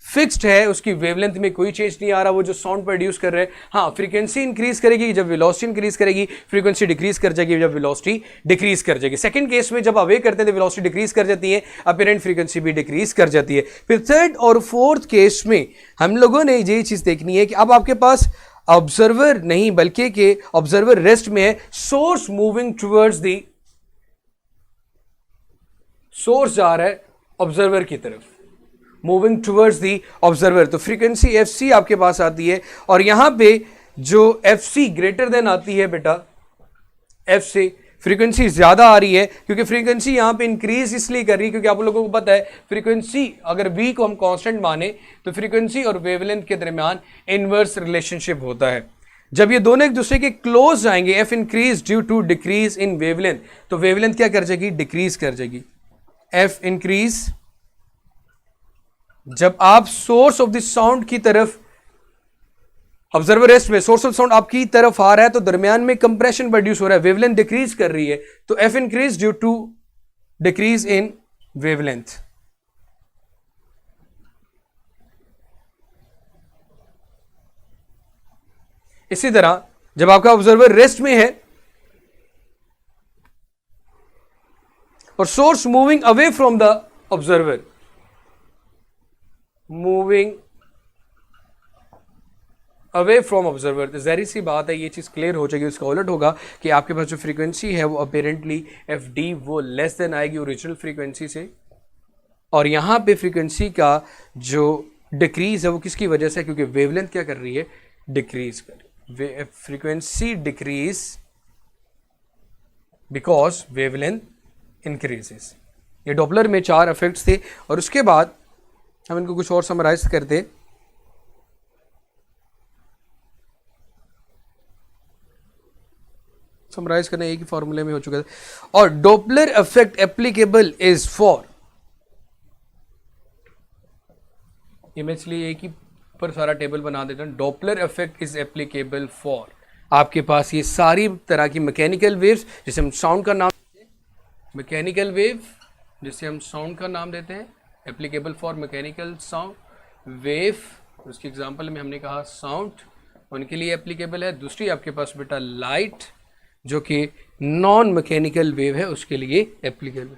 फिक्स्ड है, उसकी वेवलेंथ में कोई चेंज नहीं आ रहा, वो जो साउंड प्रोड्यूस कर रहे हैं। हाँ, फ्रीक्वेंसी इंक्रीज करेगी जब वेलोसिटी इंक्रीज करेगी, फ्रीक्वेंसी डिक्रीज कर जाएगी जब वेलोसिटी डिक्रीज कर जाएगी। सेकंड केस में जब अवे करते हैं तो वेलोसिटी डिक्रीज कर जाती है, अपेरेंट फ्रीक्वेंसी भी डिक्रीज कर जाती है। फिर थर्ड और फोर्थ केस में हम लोगों ने ये चीज देखनी है कि अब आपके पास ऑब्जर्वर नहीं बल्कि के ऑब्जर्वर रेस्ट में है, source moving towards the, source जा रहा है ऑब्जर्वर की तरफ, मूविंग टुवर्ड्स दी ऑब्जर्वर। तो फ्रीक्वेंसी एफ सी आपके पास आती है, और यहां पे जो एफ सी ग्रेटर देन आती है बेटा एफ से, फ्रीक्वेंसी ज्यादा आ रही है क्योंकि फ्रीक्वेंसी यहां पे इंक्रीज इसलिए कर रही है क्योंकि आप लोगों को पता है फ्रीक्वेंसी अगर वी को हम कांस्टेंट माने तो फ्रीक्वेंसी और वेवलेंथ के दरमियान इनवर्स रिलेशनशिप होता है। जब ये दोनों एक दूसरे के क्लोज जाएंगे, F increase due to decrease in wavelength, तो वेवलेंथ क्या कर जाएगी, डिक्रीज कर जाएगी। एफ इंक्रीज जब आप सोर्स ऑफ द साउंड की तरफ, ऑब्जर्वर रेस्ट में सोर्स ऑफ साउंड आपकी तरफ आ रहा है तो दरमियान में कंप्रेशन प्रोड्यूस हो रहा है, वेवलेंथ डिक्रीज कर रही है, तो F increase due to decrease in wavelength. इसी तरह जब आपका ऑब्जर्वर रेस्ट में है और source moving away from the observer, moving away from observer, तो जहरी सी बात है ये चीज़ क्लियर हो जाएगी, उसका उलट होगा कि आपके पास जो फ्रीक्वेंसी है वो अपेरेंटली एफ डी वो लेस देन आएगी ओरिजिनल फ्रीक्वेंसी से, और यहाँ पे फ्रीक्वेंसी का जो डिक्रीज है वो किसकी वजह से, क्योंकि वेवलेंथ क्या कर रही है, डिक्रीज कर रही है, frequency decrease because wavelength increases. ये डॉपलर में 4 इफेक्ट्स थे, और उसके बाद हम इनको कुछ और समराइज करते। समराइज करना एक ही फॉर्मूले में हो चुका था। और Doppler effect applicable is for, ये मैं इसलिए एक ही पर सारा टेबल बना देता हूं। Doppler effect is applicable for आपके पास ये सारी तरह की मैकेनिकल वेव्स, जिसे हम साउंड का नाम, मैकेनिकल वेव जिसे हम साउंड का नाम देते हैं, applicable for mechanical sound wave, उसकी एग्जांपल में हमने कहा साउंड, उनके लिए एप्लीकेबल है। दूसरी आपके पास बेटा लाइट जो कि नॉन मैकेनिकल वेव है, उसके लिए एप्लीकेबल।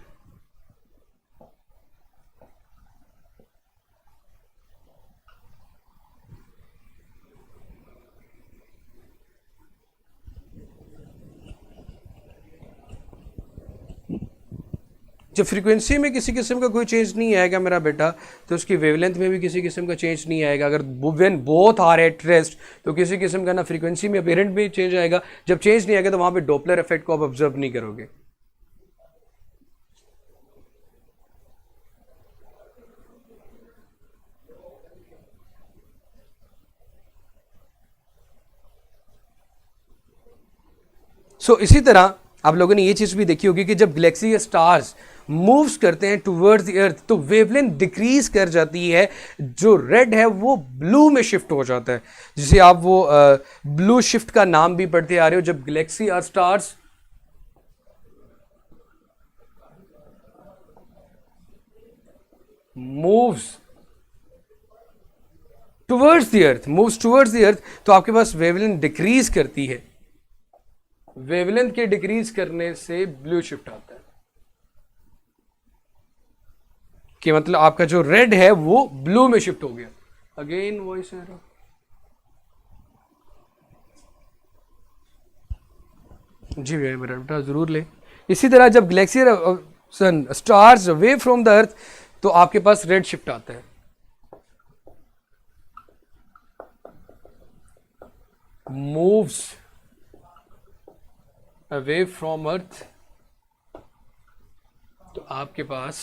जब फ्रीक्वेंसी में किसी किस्म का कोई चेंज नहीं आएगा मेरा बेटा, तो उसकी वेवलेंथ में भी किसी किस्म का चेंज नहीं आएगा। अगर when both are at rest तो किसी किस्म का ना फ्रीक्वेंसी में अपेरेंट में चेंज आएगा, जब चेंज नहीं आएगा तो वहां पे डॉपलर इफेक्ट को आप ऑब्जर्व नहीं करोगे। इसी तरह आप लोगों ने ये चीज भी देखी होगी कि जब गैलेक्सी या स्टार्स मूव्स करते हैं टुवर्ड्स द अर्थ तो वेवलेंथ डिक्रीज कर जाती है, जो रेड है वो ब्लू में शिफ्ट हो जाता है, जिसे आप वो ब्लू शिफ्ट का नाम भी पढ़ते आ रहे हो। जब गैलेक्सी और stars moves towards the earth, moves towards the earth, तो आपके पास वेवलेंथ डिक्रीज करती है। वेवलेंथ के डिक्रीज करने से ब्लू शिफ्ट आता है, कि मतलब आपका जो रेड है वो ब्लू में शिफ्ट हो गया। अगेन वॉइस एरर, जी भैया मेरा बेटा जरूर ले। इसी तरह जब galaxy sun stars away from the earth तो आपके पास रेड शिफ्ट आता है। मूव्स अवे फ्रॉम अर्थ तो आपके पास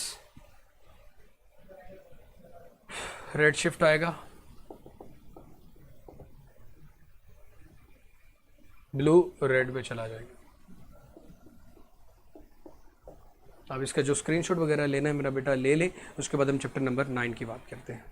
रेड शिफ्ट आएगा, ब्लू रेड में चला जाएगा। अब इसका जो स्क्रीनशॉट वगैरह लेना है मेरा बेटा ले ले, उसके बाद हम चैप्टर नंबर 9 की बात करते हैं।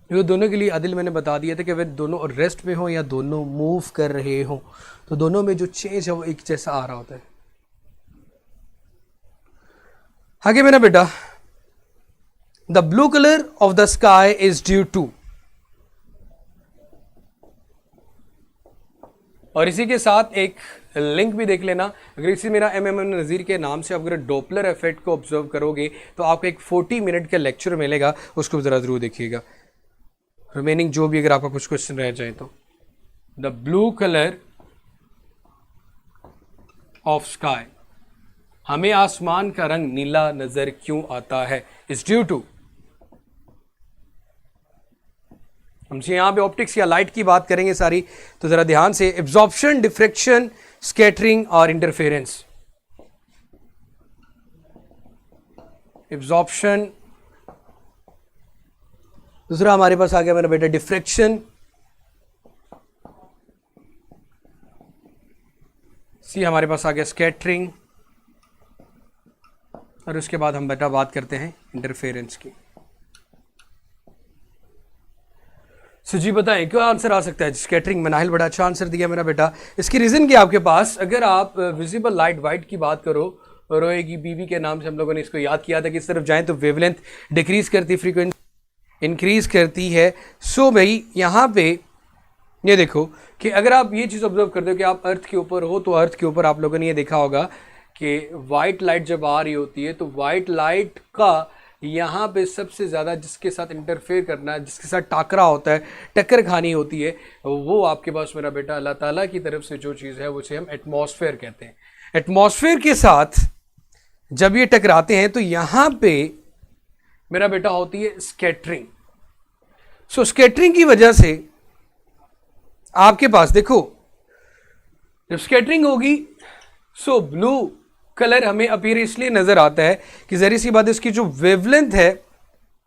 ये दोनों के लिए आदिल मैंने बता दिया था कि वे दोनों रेस्ट में हो या दोनों मूव कर रहे हो, तो दोनों में जो चेंज है वो एक जैसा आ रहा होता है। आगे मेरा बेटा, the blue colour of the sky is due to, और इसी के साथ एक लिंक भी देख लेना। अगर इसी मेरा एम नज़ीर के नाम से अगर डॉपलर इफेक्ट को ऑब्जर्व करोगे तो आपको एक 40 मिनट का लेक्चर मिलेगा, उसको जरा जरूर देखिएगा। रिमेनिंग जो भी अगर आपका कुछ क्वेश्चन रह जाए तो, the blue colour of sky, हमें आसमान का रंग नीला नजर क्यों आता है, इज ड्यू टू, हमसे यहां पे ऑप्टिक्स या लाइट की बात करेंगे सारी, तो जरा ध्यान से, एब्जॉर्प्शन, डिफ्रेक्शन, स्कैटरिंग और इंटरफेरेंस। एब्जॉर्प्शन, दूसरा हमारे पास आ गया मेरा बेटा डिफ्रेक्शन, सी हमारे पास आ गया स्कैटरिंग, और उसके बाद हम बेटा बात करते हैं इंटरफेरेंस की। सो जी बताएं क्या आंसर आ सकता है स्कैटरिंग में? नाहिल बड़ा अच्छा आंसर दिया मेरा बेटा। इसकी रीजन क्या आपके पास, अगर आप विजिबल लाइट वाइट की बात करो, रोए की बीबी के नाम से हम लोगों ने इसको याद किया था कि इस तरफ जाएं तो वेवलेंथ डिक्रीज करती, फ्रीक्वेंसी इंक्रीज करती है। सो भाई यहाँ पे ये देखो कि अगर आप ये चीज़ ऑब्जर्व करते हो कि आप अर्थ के ऊपर हो, तो अर्थ के ऊपर आप लोगों ने ये देखा होगा कि वाइट लाइट जब आ रही होती है तो वाइट लाइट का यहाँ पे सबसे ज़्यादा जिसके साथ इंटरफेयर करना है, जिसके साथ टाकरा होता है, टक्कर खानी होती है, वो आपके पास मेरा बेटा अल्लाह ताला की तरफ से जो चीज़ है उसे हम एटमॉस्फेयर कहते हैं। एटमॉस्फेयर के साथ जब ये टकराते हैं तो यहाँ पे मेरा बेटा होती है स्कैटरिंग। सो स्कैटरिंग की वजह से आपके पास देखो, जब स्कैटरिंग होगी सो ब्लू कलर हमें अपीयर इसलिए नजर आता है कि जहरी सी बात है इसकी जो वेवलेंथ है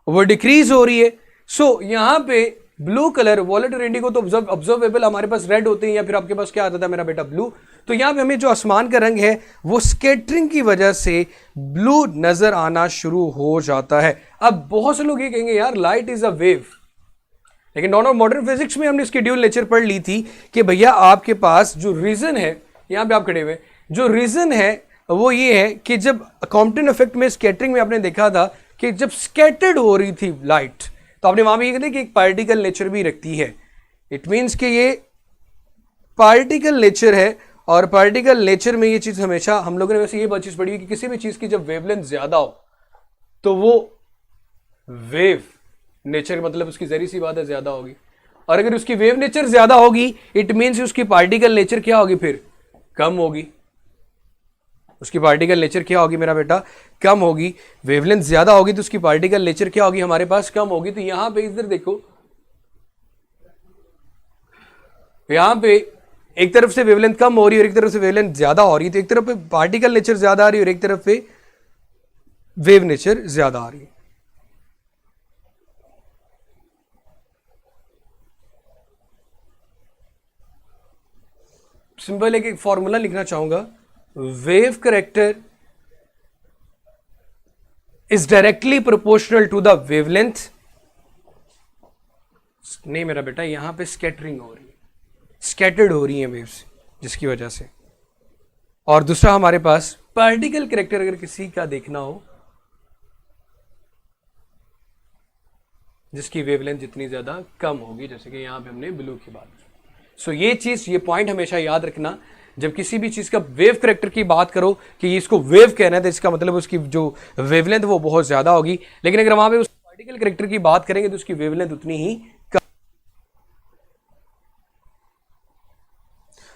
वो डिक्रीज हो रही है। सो यहां पे ब्लू कलर, वॉलेट और इंडिगो तो ऑब्जर्वेबल हमारे पास रेड होते हैं, या फिर आपके पास क्या आता था मेरा बेटा ब्लू। तो यहां पे हमें जो आसमान का रंग है वो स्कैटरिंग की वजह से ब्लू नजर आना शुरू हो जाता है। अब बहुत से लोग ये कहेंगे यार लाइट इज अ वेव, लेकिन नॉन मॉडर्न फिजिक्स में हमने इसकी ड्यूल नेचर पढ़ ली थी कि भैया आपके पास जो रीजन है, यहां पे आप खड़े हुए, जो रीजन है वो ये है कि जब कॉम्पटन इफेक्ट में स्कैटरिंग में आपने देखा था कि जब स्कैटर्ड हो रही थी लाइट, तो आपने वहां भी देखा कि एक पार्टिकल नेचर भी रखती है। इट मीन्स कि ये पार्टिकल नेचर है, और पार्टिकल नेचर में ये चीज हमेशा हम लोगों ने वैसे ये बात चीज पढ़ी है कि किसी भी चीज की जब वेवलेंथ ज्यादा हो तो वो वेव नेचर, मतलब उसकी जहरी सी बात है ज्यादा होगी, और अगर उसकी वेव नेचर ज्यादा होगी इट मीन्स उसकी पार्टिकल नेचर क्या होगी, फिर कम होगी। उसकी पार्टिकल नेचर क्या होगी मेरा बेटा, कम होगी। वेवलेंथ ज्यादा होगी तो उसकी पार्टिकल नेचर क्या होगी हमारे पास, कम होगी। तो यहां पे इधर देखो, यहां पे एक तरफ से वेवलेंथ कम हो रही है और एक तरफ से वेवलेंथ ज्यादा हो रही है, तो एक तरफ पे पार्टिकल नेचर ज्यादा आ रही है और एक तरफ पे वेव नेचर ज्यादा आ रही है। सिंपल एक फॉर्मूला लिखना चाहूंगा, wave character is directly proportional to the wavelength। नहीं मेरा बेटा, यहां पे स्कैटरिंग हो रही है, स्कैटर्ड हो रही है वेव्स, जिसकी वजह से। और दूसरा हमारे पास पार्टिकल कैरेक्टर अगर किसी का देखना हो जिसकी वेवलेंथ जितनी ज्यादा कम होगी, जैसे कि यहां पे हमने ब्लू की बात की। सो ये चीज, ये पॉइंट हमेशा याद रखना जब किसी भी चीज का वेव करेक्टर की बात करो कि इसको वेव कहना है तो इसका मतलब उसकी जो वेवलेंथ वो बहुत ज्यादा होगी, लेकिन अगर वहां पे उस पार्टिकल करेक्टर की बात करेंगे तो उसकी वेवलेंथ उतनी ही कम।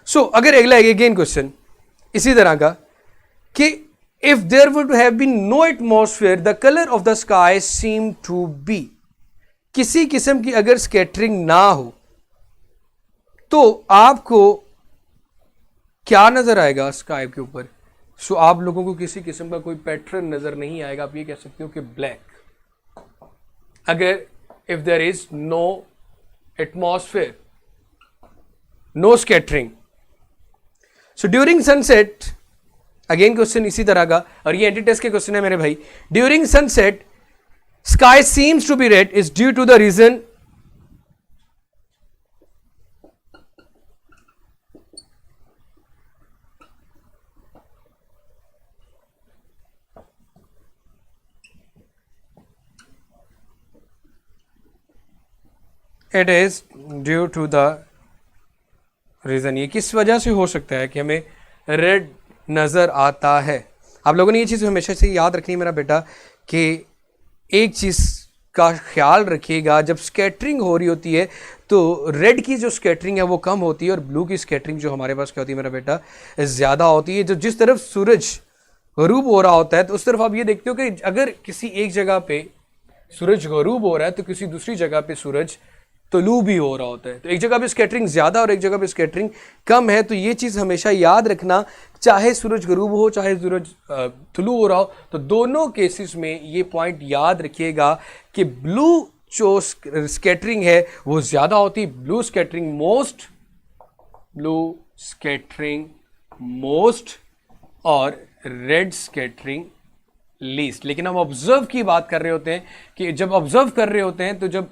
सो अगर अगला अगेन क्वेश्चन इसी तरह का कि if there would have been no atmosphere the colour of the sky seem to be, किसी किस्म की अगर स्कैटरिंग ना हो तो आपको क्या नजर आएगा स्काई के ऊपर? सो आप लोगों को किसी किस्म का कोई पैटर्न नजर नहीं आएगा, आप ये कह सकते हो कि ब्लैक। अगर if there is no atmosphere, no scattering. So during sunset, again question इसी तरह का, और ये एंटी टेस्ट के क्वेश्चन है मेरे भाई। During sunset sky seems to be red is due to the reason it is due to the reason. ये किस वजह से हो सकता है कि हमें रेड नजर आता है? आप लोगों ने ये चीज हमेशा से याद रखनी है मेरा बेटा, कि एक चीज का ख्याल रखिएगा, जब स्कैटरिंग हो रही होती है तो रेड की जो स्कैटरिंग है वो कम होती है और ब्लू की स्कैटरिंग जो हमारे पास क्या होती है मेरा बेटा, ज्यादा होती है। जो जिस तरफ सूरज गरूब हो रहा होता है तो उस तरफ आप ये देखते हो कि अगर किसी एक जगह पे सूरज गरूब हो रहा है तो किसी दूसरी जगह पे सूरज तुलू भी हो रहा होता है। तो एक जगह पे स्कैटरिंग ज्यादा और एक जगह पे स्कैटरिंग कम है। तो ये चीज हमेशा याद रखना, चाहे सूरज गरूब हो चाहे सूरज तुलू हो रहा हो, तो दोनों केसेस में ये पॉइंट याद रखिएगा कि ब्लू जो स्कैटरिंग है वो ज्यादा होती है, ब्लू स्कैटरिंग मोस्ट और रेड स्कैटरिंग लीस्ट। लेकिन हम ऑब्जर्व की बात कर रहे होते हैं कि जब ऑब्जर्व कर रहे होते हैं तो जब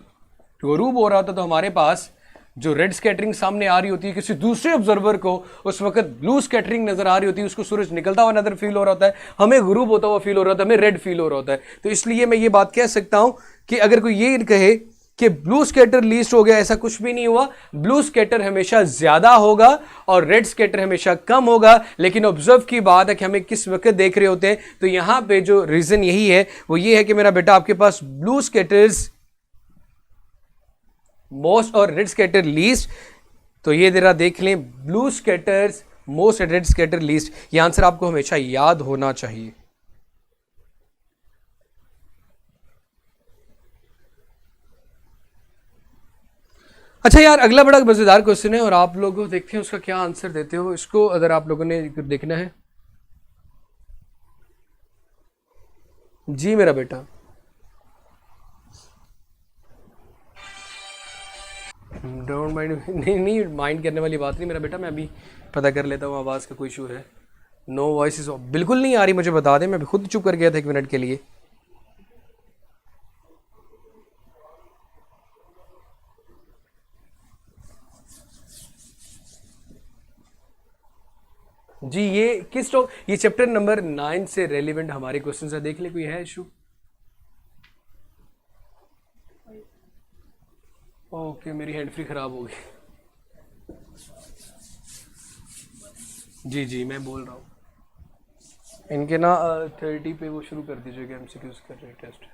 गरूब हो रहा होता है तो हमारे पास जो रेड स्कैटरिंग सामने आ रही होती है, किसी दूसरे ऑब्जर्वर को उस वक्त ब्लू स्कैटरिंग नजर आ रही होती है, उसको सूरज निकलता हुआ नजर फील हो रहा होता है, हमें गरूब होता हुआ फील हो रहा होता है, हमें रेड फील हो रहा होता है। तो इसलिए मैं ये बात कह सकता हूं कि अगर कोई ये कहे कि ब्लू स्कैटर लीस्ट हो गया, ऐसा कुछ भी नहीं हुआ। ब्लू स्कैटर हमेशा ज्यादा होगा और रेड स्कैटर हमेशा कम होगा। लेकिन ऑब्जर्व की बात है कि हमें किस वक्त देख रहे होते हैं, तो यहां पे जो रीजन यही है वो ये है कि मेरा बेटा आपके पास ब्लू स्कैटर्स मोस्ट और रेड स्कैटर लीस्ट। तो ये जरा देख लें, blue scatters most and red scatter least, ये आंसर आपको हमेशा याद होना चाहिए। अच्छा यार, अगला बड़ा मजेदार क्वेश्चन है और आप लोग देखते हैं उसका क्या आंसर देते हो। इसको अगर आप लोगों ने देखना है। जी मेरा बेटा, डोंट माइंड। नहीं नहीं, माइंड करने वाली बात नहीं मेरा बेटा, मैं अभी पता कर लेता हूँ आवाज़ का कोई इशू है। नो वॉइस इज बिल्कुल नहीं आ रही, मुझे बता दें, मैं अभी खुद चुप कर गया था 1 मिनट के लिए। जी ये किस टॉप, ये चैप्टर नंबर 9 से रेलिवेंट हमारे क्वेश्चन है, देख ले कोई है इशू? ओके, मेरी हैंड फ्री खराब हो गई। जी जी मैं बोल रहा हूँ, इनके ना 30 पे वो शुरू कर दीजिएगा, एमसीक्यूज कर रहे हैं टेस्ट।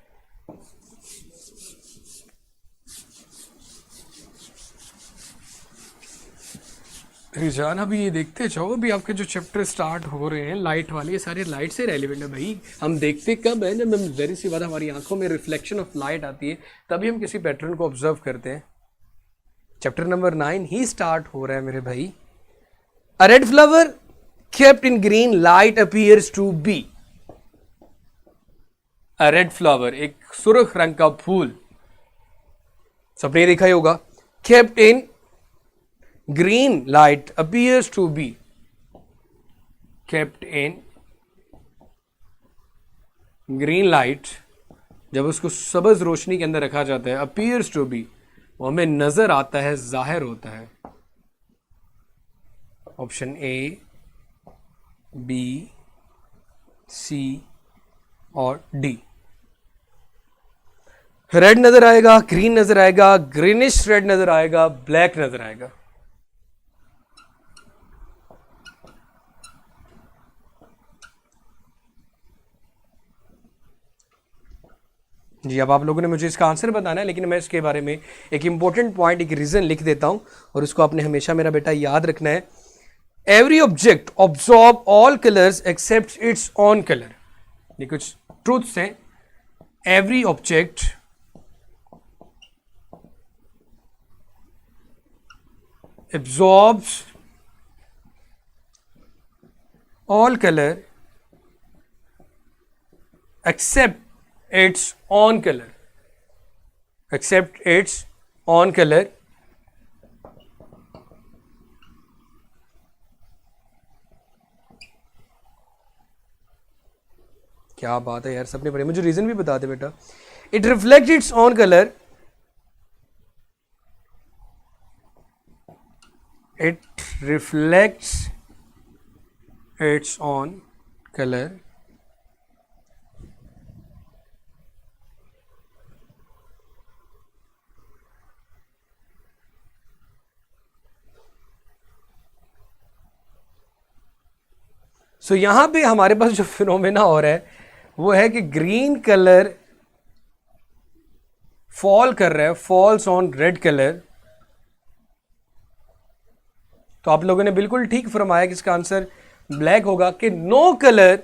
रिजान अभी ये देखते जाओ, अभी आपके जो चैप्टर स्टार्ट हो रहे हैं लाइट वाले, ये सारे लाइट से रेलिवेंट है भाई। हम देखते कब है, जब हम जहरी सी बात हमारी आंखों में रिफ्लेक्शन ऑफ लाइट आती है तभी हम किसी पैटर्न को ऑब्जर्व करते हैं। चैप्टर नंबर 9 ही स्टार्ट हो रहा है मेरे भाई। A red flower kept in green light appears to be. A red flower, एक सुर्ख रंग का फूल, सबने देखा ही होगा। Kept in green light appears to be, kept in green light, जब उसको सबज रोशनी के अंदर रखा जाता है, appears to be, वो हमें नजर आता है, जाहिर होता है। ऑप्शन ए, बी, सी और डी। रेड नजर आएगा, ग्रीन नजर आएगा, ग्रीनिश रेड नजर आएगा, ब्लैक नजर आएगा। जी अब आप लोगों ने मुझे इसका आंसर बताना है, लेकिन मैं इसके बारे में एक इंपॉर्टेंट पॉइंट, एक रीजन लिख देता हूं और उसको आपने हमेशा मेरा बेटा याद रखना है। Every object absorb all colours except its own colour. ये कुछ ट्रूथ्स हैं। Every object absorbs all color except its own color। Except its own colour, क्या बात है यार, सबने पढ़े, मुझे रीजन भी बता दे बेटा। It reflect it's own colour, it reflects it's own colour सो यहां पे हमारे पास जो फिनोमेना हो रहा है वो है कि ग्रीन कलर फॉल कर रहा है, फॉल्स ऑन रेड कलर। तो आप लोगों ने बिल्कुल ठीक फरमाया कि इसका आंसर ब्लैक होगा, कि no colour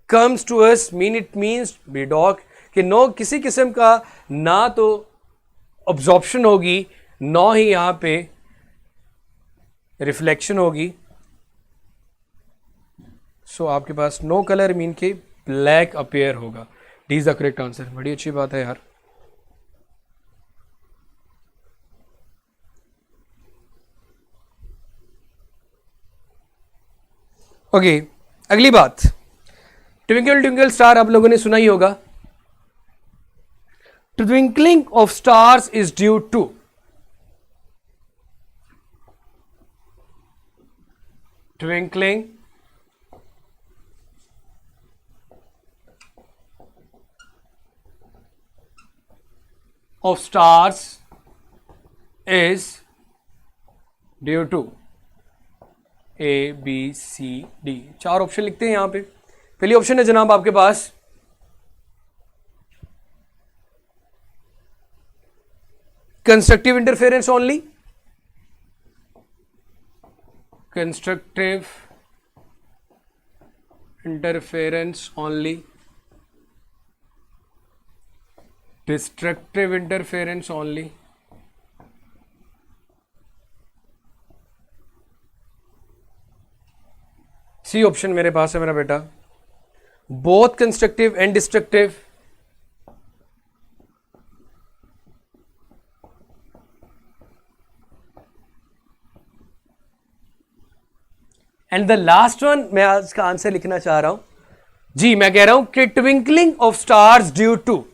comes to us, it means be dark, कि नो किसी किस्म का ना तो ऑब्जॉर्प्शन होगी, ना ही यहां पे रिफ्लेक्शन होगी। सो आपके पास नो कलर मीन के ब्लैक अपेयर होगा। D is the correct answer. बड़ी अच्छी बात है यार। ओके, अगली बात, ट्विंकल ट्विंकल स्टार आप लोगों ने सुना ही होगा। Twinkling of stars is due to, twinkling of stars is due to A, B, C, D। चार ऑप्शन लिखते हैं यहां पे। पहली ऑप्शन है जनाब आपके पास constructive interference only, constructive interference only, destructive interference only, C option मेरे पास है मेरा बेटा, both constructive and destructive, and the last one मैं आज का आंसर लिखना चाह रहा हूं जी। मैं कह रहा हूं कि twinkling of stars due to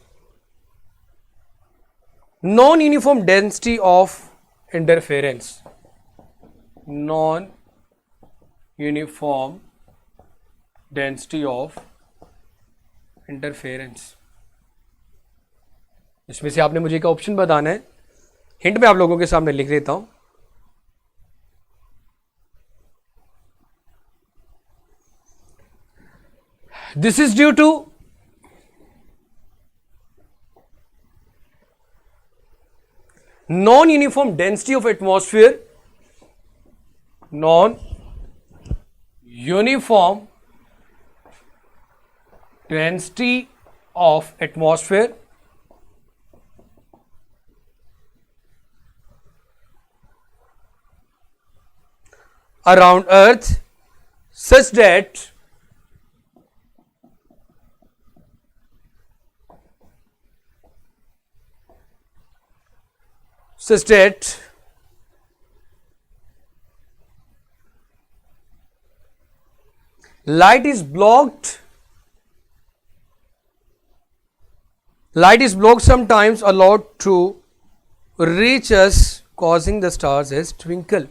non uniform density of interference, non uniform density of interference. इसमें से आपने मुझे एक ऑप्शन बताना है, हिंट मैं आप लोगों के सामने लिख देता हूं। This is due to non-uniform density of atmosphere, non-uniform density of atmosphere, around Earth such that light is blocked sometimes allowed to reach us, causing the stars as twinkle।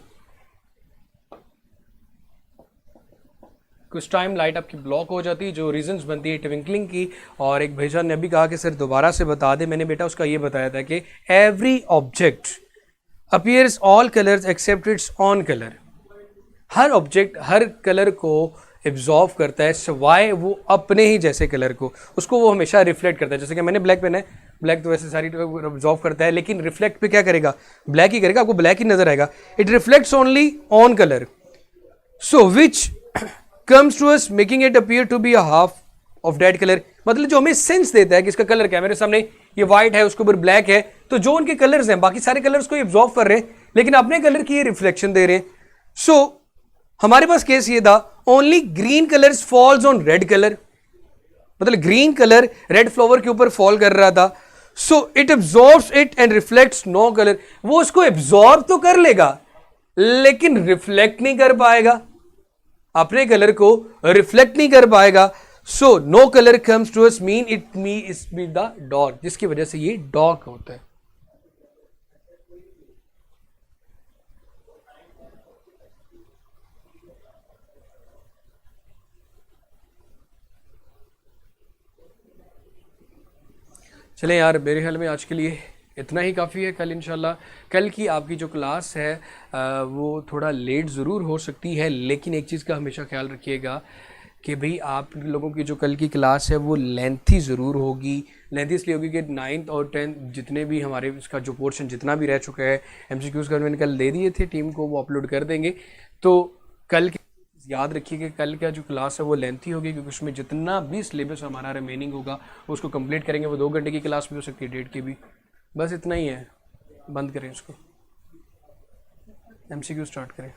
कुछ टाइम लाइट आपकी ब्लॉक हो जाती है, जो रीजंस बनती है ट्विंकलिंग की। और एक भाईजान ने भी कहा कि सर दोबारा से बता दे। मैंने बेटा उसका ये बताया था कि every object appears all colours except its own colour. हर ऑब्जेक्ट हर कलर को एब्जॉर्व करता है सिवाय वो अपने ही जैसे कलर को, उसको वो हमेशा रिफ्लेक्ट करता है। जैसे कि मैंने ब्लैक पहना है, ब्लैक तो वैसे सारी एब्जॉर्व करता है, लेकिन रिफ्लेक्ट पे क्या करेगा, ब्लैक ही करेगा, आपको ब्लैक ही नजर आएगा। It reflects only own colour, so which comes to us making it appear to be a half of that colour. मतलब जो हमें सेंस देता है कि इसका कलर क्या है। मेरे सामने ये व्हाइट है, उसके ऊपर ब्लैक है, तो जो उनके कलर्स हैं बाकी सारे कलर्स को एब्जॉर्व कर रहे हैं, लेकिन अपने कलर की ये रिफ्लेक्शन दे रहे हैं। सो हमारे पास केस ये था, only green colours falls on red colour, मतलब ग्रीन कलर रेड फ्लावर के ऊपर फॉल कर रहा था। So it absorbs it and reflects no colour. वो उसको एब्जॉर्ब तो कर लेगा लेकिन रिफ्लेक्ट नहीं कर पाएगा, अपने कलर को रिफ्लेक्ट नहीं कर पाएगा। So no colour comes to us mean it me is be the dark, जिसकी वजह से ये डार्क होता है। चलें यार, मेरे ख्याल में आज के लिए इतना ही काफ़ी है। कल इंशाल्लाह, कल की आपकी जो क्लास है वो थोड़ा लेट ज़रूर हो सकती है, लेकिन एक चीज़ का हमेशा ख्याल रखिएगा कि भाई आप लोगों की जो कल की क्लास है वो लेंथी ज़रूर होगी। लेंथी इसलिए होगी कि 9th और 10th जितने भी हमारे इसका जो पोर्शन जितना भी रह चुका है, MCQs का मैंने कल दे दिए थे टीम को, वो अपलोड कर देंगे। तो कल याद रखिए कि कल का जो क्लास है वो लेंथी होगी, क्योंकि उसमें जितना भी सिलेबस हमारा रिमेनिंग होगा उसको कंप्लीट करेंगे। वो 2 घंटे की क्लास भी हो सकती है, 1.5 की भी। बस इतना ही है, बंद करें इसको, MCQ स्टार्ट करें।